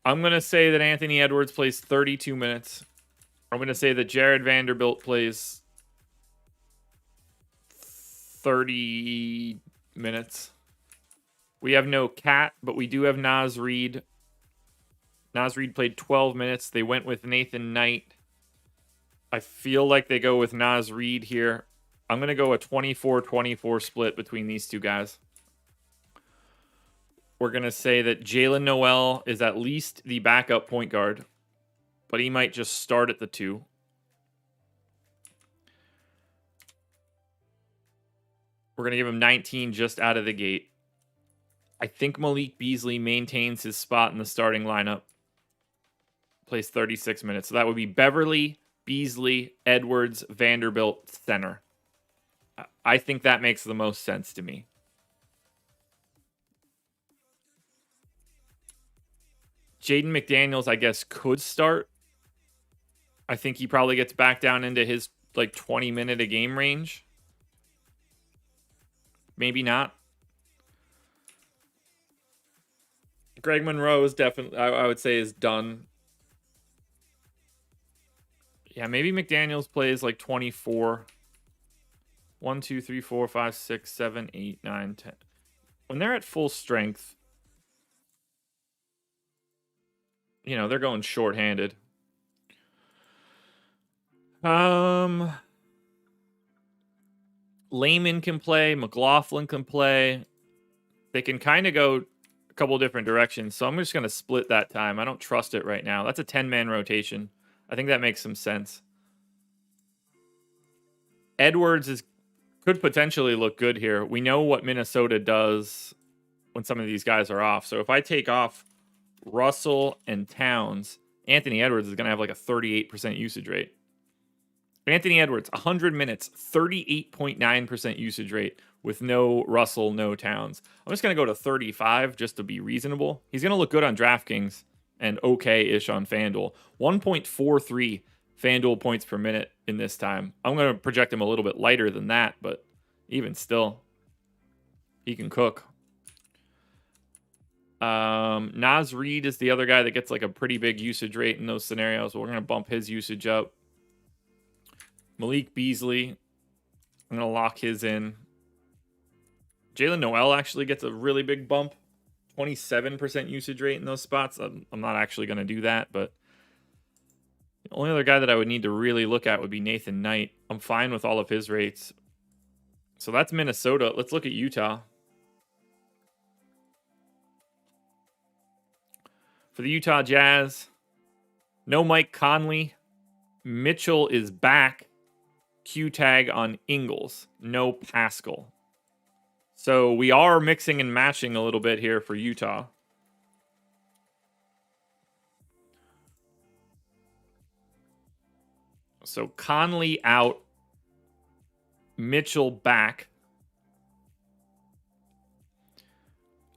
Speaker 1: I'm going to say that Anthony Edwards plays 32 minutes. I'm going to say that Jared Vanderbilt plays 30 minutes. We have no Cat, but we do have Naz Reid. Naz Reid played 12 minutes. They went with Nathan Knight. I feel like they go with Naz Reid here. I'm going to go a 24-24 split between these two guys. We're going to say that Jalen Noel is at least the backup point guard, but he might just start at the 2. We're going to give him 19 just out of the gate. I think Malik Beasley maintains his spot in the starting lineup. Plays 36 minutes. So that would be Beverly, Beasley, Edwards, Vanderbilt, center. I think that makes the most sense to me. Jaden McDaniels, I guess, could start. I think he probably gets back down into his 20-minute a game range. Maybe not. Greg Monroe is definitely, I would say, is done. Yeah, maybe McDaniels plays 24. 1, 2, 3, 4, 5, 6, 7, 8, 9, 10. When they're at full strength, they're going shorthanded. Layman can play. McLaughlin can play. They can kind of go a couple different directions. So I'm just going to split that time. I don't trust it right now. That's a 10-man rotation. I think that makes some sense. Edwards could potentially look good here. We know what Minnesota does when some of these guys are off. So if I take off Russell and Towns, Anthony Edwards is going to have a 38% usage rate. Anthony Edwards, 100 minutes, 38.9% usage rate with no Russell, no Towns. I'm just going to go to 35 just to be reasonable. He's going to look good on DraftKings and okay-ish on FanDuel. 1.43 FanDuel points per minute in this time. I'm going to project him a little bit lighter than that, but even still, he can cook. Naz Reid is the other guy that gets a pretty big usage rate in those scenarios. So we're going to bump his usage up. Malik Beasley, I'm going to lock his in. Jalen Noel actually gets a really big bump. 27% usage rate in those spots. I'm not actually going to do that, but the only other guy that I would need to really look at would be Nathan Knight. I'm fine with all of his rates. So that's Minnesota. Let's look at Utah. For the Utah Jazz, no Mike Conley. Mitchell is back. Q tag on Ingles. No Pascal. So we are mixing and matching a little bit here for Utah. So Conley out. Mitchell back.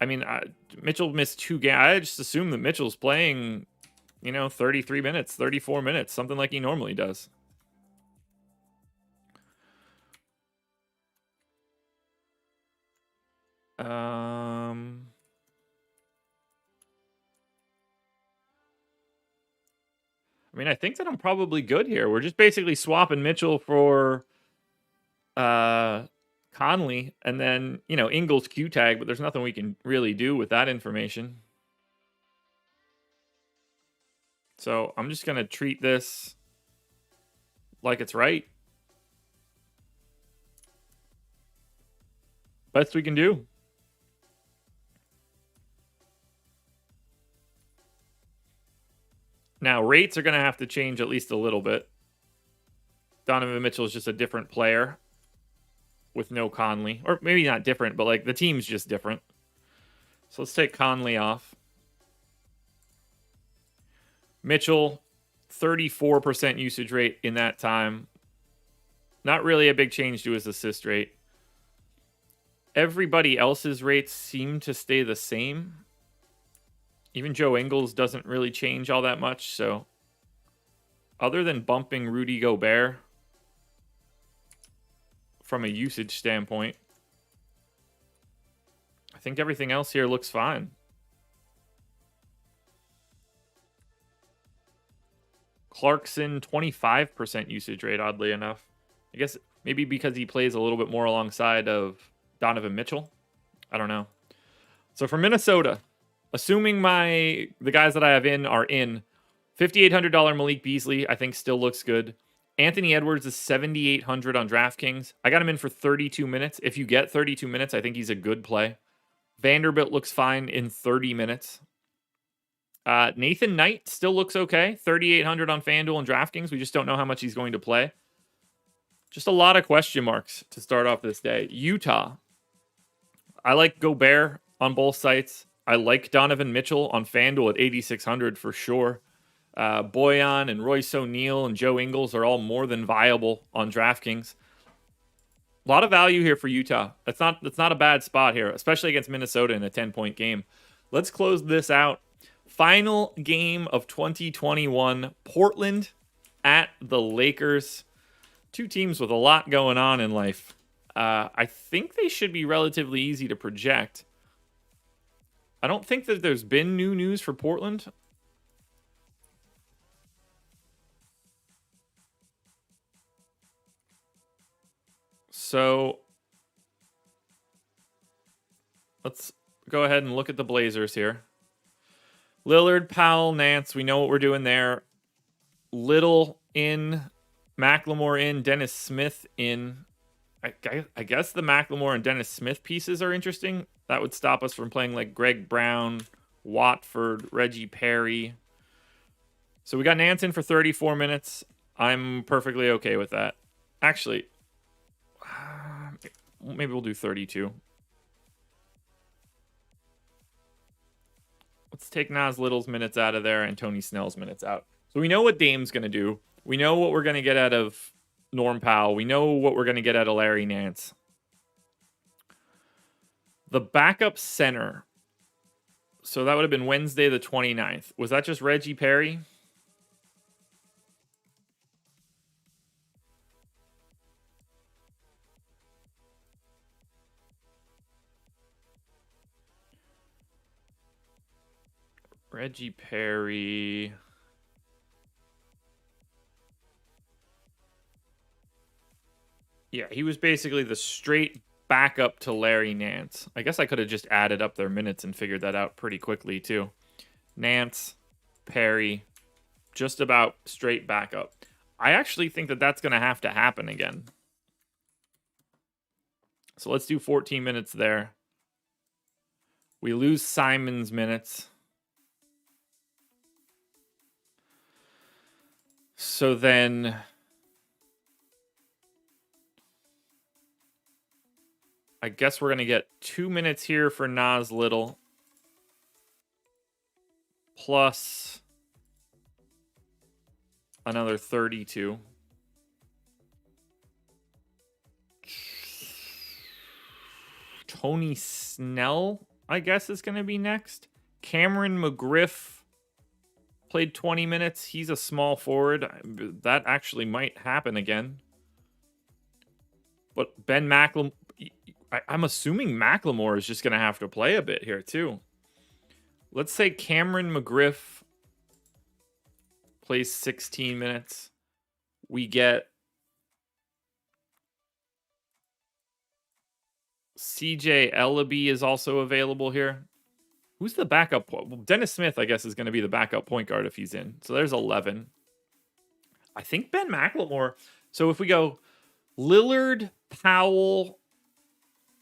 Speaker 1: I mean, Mitchell missed 2 games. I just assume that Mitchell's playing, 33 minutes, 34 minutes, something like he normally does. I mean, I think that I'm probably good here. We're just basically swapping Mitchell for Conley, and then, Ingles Q tag, but there's nothing we can really do with that information. So I'm just going to treat this like it's right. Best we can do. Now, rates are going to have to change at least a little bit. Donovan Mitchell is just a different player with no Conley. Or maybe not different, but the team's just different. So let's take Conley off. Mitchell, 34% usage rate in that time. Not really a big change to his assist rate. Everybody else's rates seem to stay the same. Even Joe Ingles doesn't really change all that much. So other than bumping Rudy Gobert, from a usage standpoint. I think everything else here looks fine. Clarkson, 25% usage rate, oddly enough. I guess maybe because he plays a little bit more alongside of Donovan Mitchell. I don't know. So for Minnesota, assuming the guys that I have in are in, $5,800 Malik Beasley, I think still looks good. Anthony Edwards is $7,800 on DraftKings. I got him in for 32 minutes. If you get 32 minutes, I think he's a good play. Vanderbilt looks fine in 30 minutes. Nathan Knight still looks okay. 3,800 on FanDuel and DraftKings. We just don't know how much he's going to play. Just a lot of question marks to start off this day. Utah. I like Gobert on both sites. I like Donovan Mitchell on FanDuel at 8,600 for sure. Boyan and Royce O'Neal and Joe Ingles are all more than viable on DraftKings. A lot of value here for Utah. That's not a bad spot here, especially against Minnesota in a 10-point game. Let's close this out. Final game of 2021, Portland at the Lakers. Two teams with a lot going on in life. I think they should be relatively easy to project. I don't think that there's been new news for Portland. So let's go ahead and look at the Blazers here. Lillard, Powell, Nance, we know what we're doing there. Little in, McLemore in, Dennis Smith in. I guess the McLemore and Dennis Smith pieces are interesting. That would stop us from playing like Greg Brown, Watford, Reggie Perry. So we got Nance in for 34 minutes. I'm perfectly okay with that. Actually, maybe we'll do 32. Let's take Nas Little's minutes out of there and Tony Snell's minutes out. So we know what Dame's going to do. We know what we're going to get out of Norm Powell. We know what we're going to get out of Larry Nance. The backup center. So that would have been Wednesday the 29th. Was that just Reggie Perry? Reggie Perry. Yeah, he was basically the straight backup to Larry Nance. I guess I could have just added up their minutes and figured that out pretty quickly, too. Nance, Perry, just about straight backup. I actually think that that's going to have to happen again. So let's do 14 minutes there. We lose Simon's minutes. So then I guess we're going to get 2 minutes here for Nas Little. Plus another 32. Tony Snell, I guess, is going to be next. Cameron McGriff played 20 minutes. He's a small forward. That actually might happen again. But Ben McLemore, I'm assuming McLemore is just going to have to play a bit here too. Let's say Cameron McGriff plays 16 minutes. We get CJ Ellaby is also available here. Who's the backup? Well, Dennis Smith, I guess, is going to be the backup point guard if he's in. So there's 11. I think Ben McLemore. So if we go Lillard, Powell,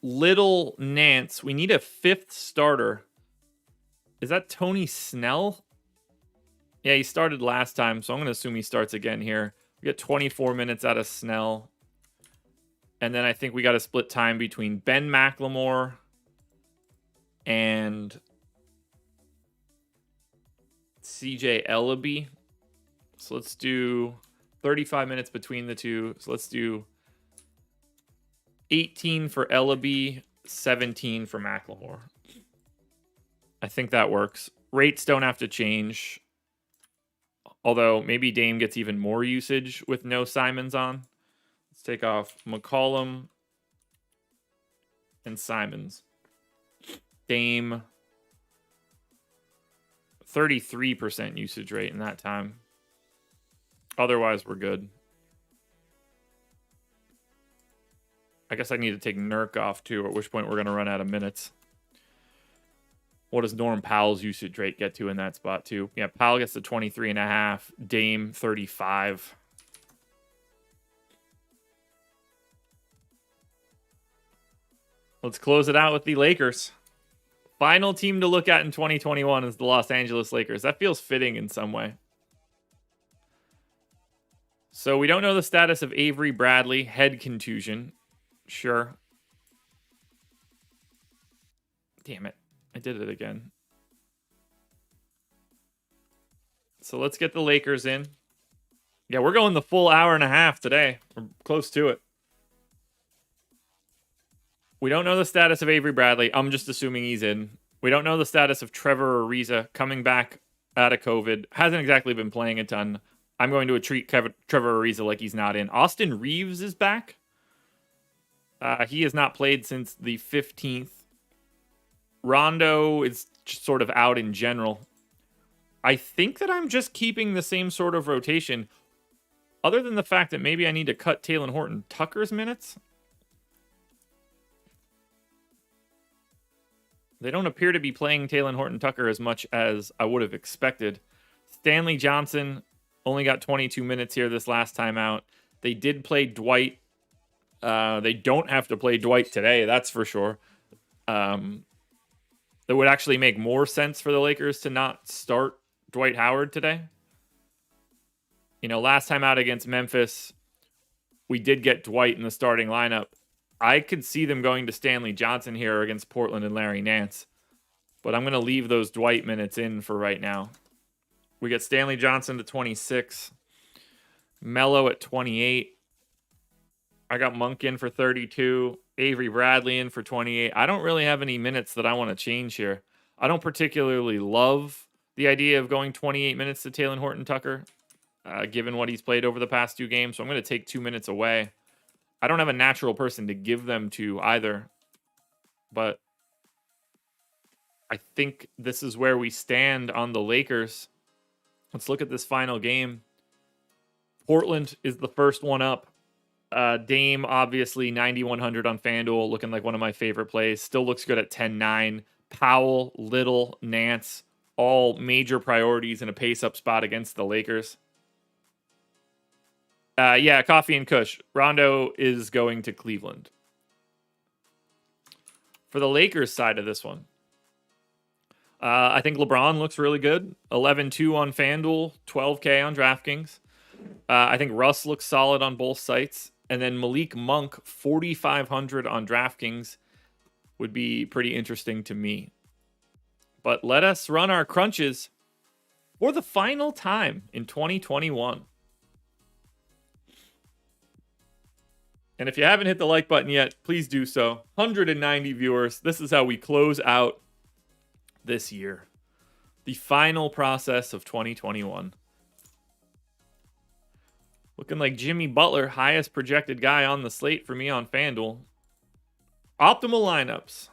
Speaker 1: Little, Nance, we need a fifth starter. Is that Tony Snell? Yeah, he started last time, so I'm going to assume he starts again here. We get 24 minutes out of Snell. And then I think we got to split time between Ben McLemore and CJ Ellaby. So let's do 35 minutes between the two. So let's do 18 for Ellaby, 17 for McLemore. I think that works. Rates don't have to change. Although maybe Dame gets even more usage with no Simons on. Let's take off McCollum, and Simons. Dame, 33% usage rate in that time. Otherwise, we're good. I guess I need to take Nurk off, too, at which point we're going to run out of minutes. What does Norm Powell's usage rate get to in that spot, too? Yeah, Powell gets to 23.5. Dame, 35. Let's close it out with the Lakers. Final team to look at in 2021 is the Los Angeles Lakers. That feels fitting in some way. So we don't know the status of Avery Bradley. Head contusion. Sure. Damn it. I did it again. So let's get the Lakers in. Yeah, we're going the full hour and a half today. We're close to it. We don't know the status of Avery Bradley. I'm just assuming he's in. We don't know the status of Trevor Ariza coming back out of COVID. Hasn't exactly been playing a ton. I'm going to treat Trevor Ariza like he's not in. Austin Reeves is back. He has not played since the 15th. Rondo is just sort of out in general. I think that I'm just keeping the same sort of rotation, other than the fact that maybe I need to cut Talen Horton-Tucker's minutes. They don't appear to be playing Talen Horton-Tucker as much as I would have expected. Stanley Johnson only got 22 minutes here this last time out. They did play Dwight. They don't have to play Dwight today, that's for sure. It would actually make more sense for the Lakers to not start Dwight Howard today. You know, last time out against Memphis, we did get Dwight in the starting lineup. I could see them going to Stanley Johnson here against Portland and Larry Nance. But I'm going to leave those Dwight minutes in for right now. We get Stanley Johnson to 26. Melo at 28. I got Monk in for 32. Avery Bradley in for 28. I don't really have any minutes that I want to change here. I don't particularly love the idea of going 28 minutes to Talen Horton-Tucker, given what he's played over the past 2 games. So I'm going to take 2 minutes away. I don't have a natural person to give them to either. But I think this is where we stand on the Lakers. Let's look at this final game. Portland is the first one up. Dame, obviously, 9,100 on FanDuel, looking like one of my favorite plays. Still looks good at 10-9. Powell, Little, Nance, all major priorities in a pace-up spot against the Lakers. Yeah, Coffee and Kush. Rondo is going to Cleveland. For the Lakers side of this one, I think LeBron looks really good. 11-2 on FanDuel, 12K on DraftKings. I think Russ looks solid on both sites. And then Malik Monk, 4,500 on DraftKings, would be pretty interesting to me. But let us run our crunches for the final time in 2021. And if you haven't hit the like button yet, please do so. 190 viewers. This is how we close out this year. The final process of 2021. Looking like Jimmy Butler, highest projected guy on the slate for me on FanDuel. Optimal lineups.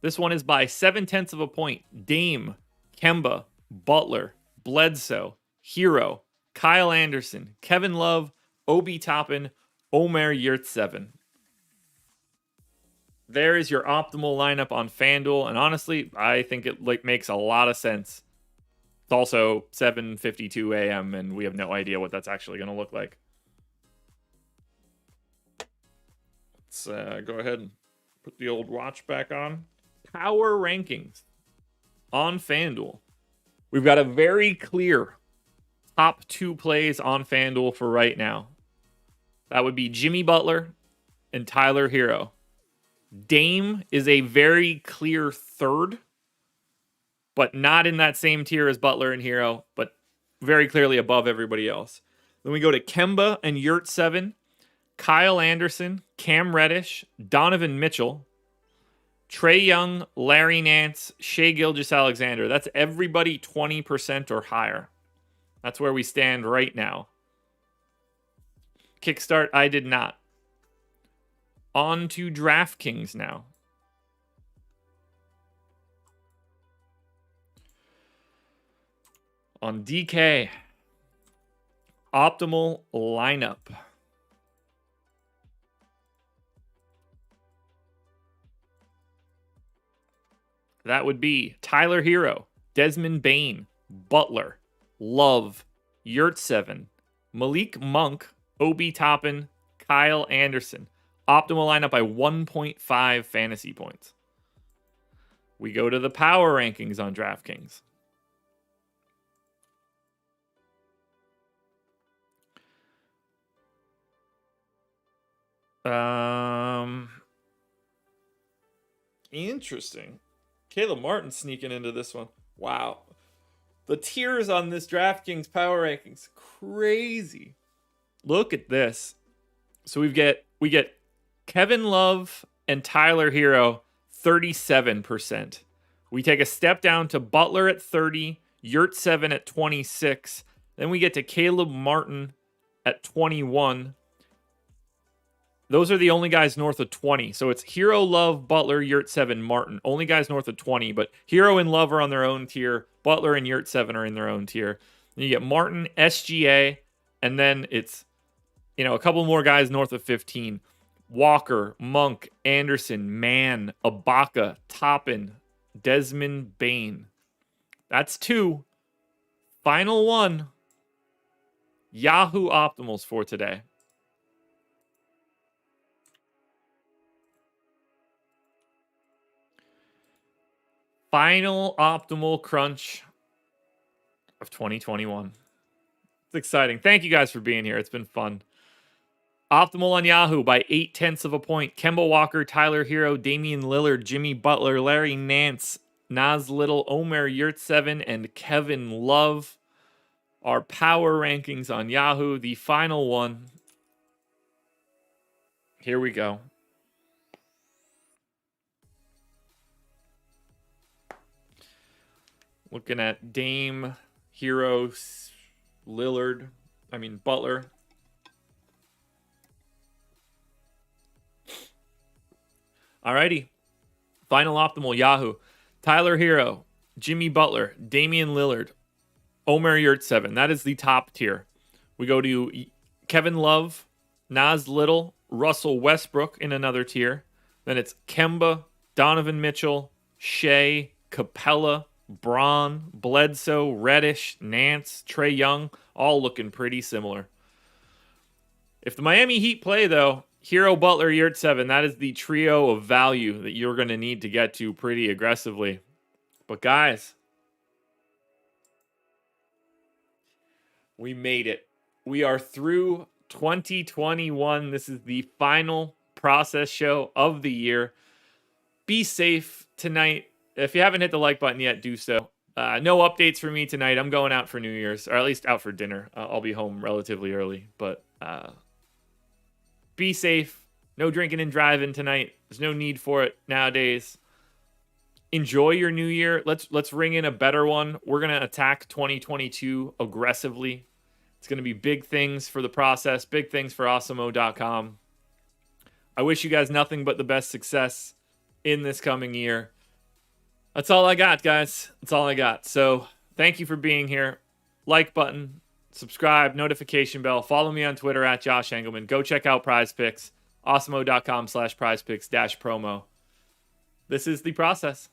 Speaker 1: This one is by 0.7 of a point. Dame, Kemba, Butler, Bledsoe, Hero, Kyle Anderson, Kevin Love, Obi Toppin, Omer Yurtseven. There is your optimal lineup on FanDuel, and honestly, I think it makes a lot of sense. It's also 7:52 a.m., and we have no idea what that's actually going to look like. Let's go ahead and put the old watch back on. Power rankings on FanDuel. We've got a very clear top 2 plays on FanDuel for right now. That would be Jimmy Butler and Tyler Hero. Dame is a very clear third, but not in that same tier as Butler and Hero, but very clearly above everybody else. Then we go to Kemba and Yurtseven, Kyle Anderson, Cam Reddish, Donovan Mitchell, Trae Young, Larry Nance, Shai Gilgeous-Alexander. That's everybody 20% or higher. That's where we stand right now. Kickstart, I did not. On to DraftKings now. On DK, optimal lineup. That would be Tyler Hero, Desmond Bane, Butler, Love, Yurtseven, Malik Monk, Obi Toppin, Kyle Anderson. Optimal lineup by 1.5 fantasy points. We go to the power rankings on DraftKings. Interesting. Caleb Martin sneaking into this one. Wow. The tiers on this DraftKings power rankings, crazy. Look at this. So we get Kevin Love and Tyler Hero 37%. We take a step down to Butler at 30, Yurtseven at 26. Then we get to Caleb Martin at 21. Those are the only guys north of 20. So it's Hero, Love, Butler, Yurtseven, Martin. Only guys north of 20, but Hero and Love are on their own tier. Butler and Yurtseven are in their own tier. Then you get Martin, SGA, and then it's, a couple more guys north of 15. Walker, Monk, Anderson, Mann, Ibaka, Toppin, Desmond Bane. That's 2. Final one. Yahoo Optimals for today. Final optimal crunch of 2021. It's exciting. Thank you guys for being here. It's been fun. Optimal on Yahoo by 0.8 of a point. Kemba Walker, Tyler Hero, Damian Lillard, Jimmy Butler, Larry Nance, Nas Little, Omer Yurtseven, and Kevin Love. Our power rankings on Yahoo. The final one. Here we go. Looking at Dame, Hero, Butler. Alrighty. Final optimal Yahoo. Tyler Hero, Jimmy Butler, Damian Lillard, Omer Yurtseven. That is the top tier. We go to Kevin Love, Nas Little, Russell Westbrook in another tier. Then it's Kemba, Donovan Mitchell, Shea, Capella, Braun, Bledsoe, Reddish, Nance, Trae Young, all looking pretty similar. If the Miami Heat play, though, Hero, Butler, Yurtseven, that is the trio of value that you're going to need to get to pretty aggressively. But guys, we made it. We are through 2021. This is the final process show of the year. Be safe tonight. If you haven't hit the like button yet, do so. No updates for me tonight. I'm going out for New Year's, or at least out for dinner. I'll be home relatively early, but be safe. No drinking and driving tonight. There's no need for it nowadays. Enjoy your new year. Let's ring in a better one. We're going to attack 2022 aggressively. It's going to be big things for the process, big things for Awesemo.com. I wish you guys nothing but the best success in this coming year. That's all I got, guys. That's all I got. So thank you for being here. Like button, subscribe, notification bell. Follow me on Twitter at Josh Engelman. Go check out Prize Picks. Awesemo.com/prizepicks-promo. This is the process.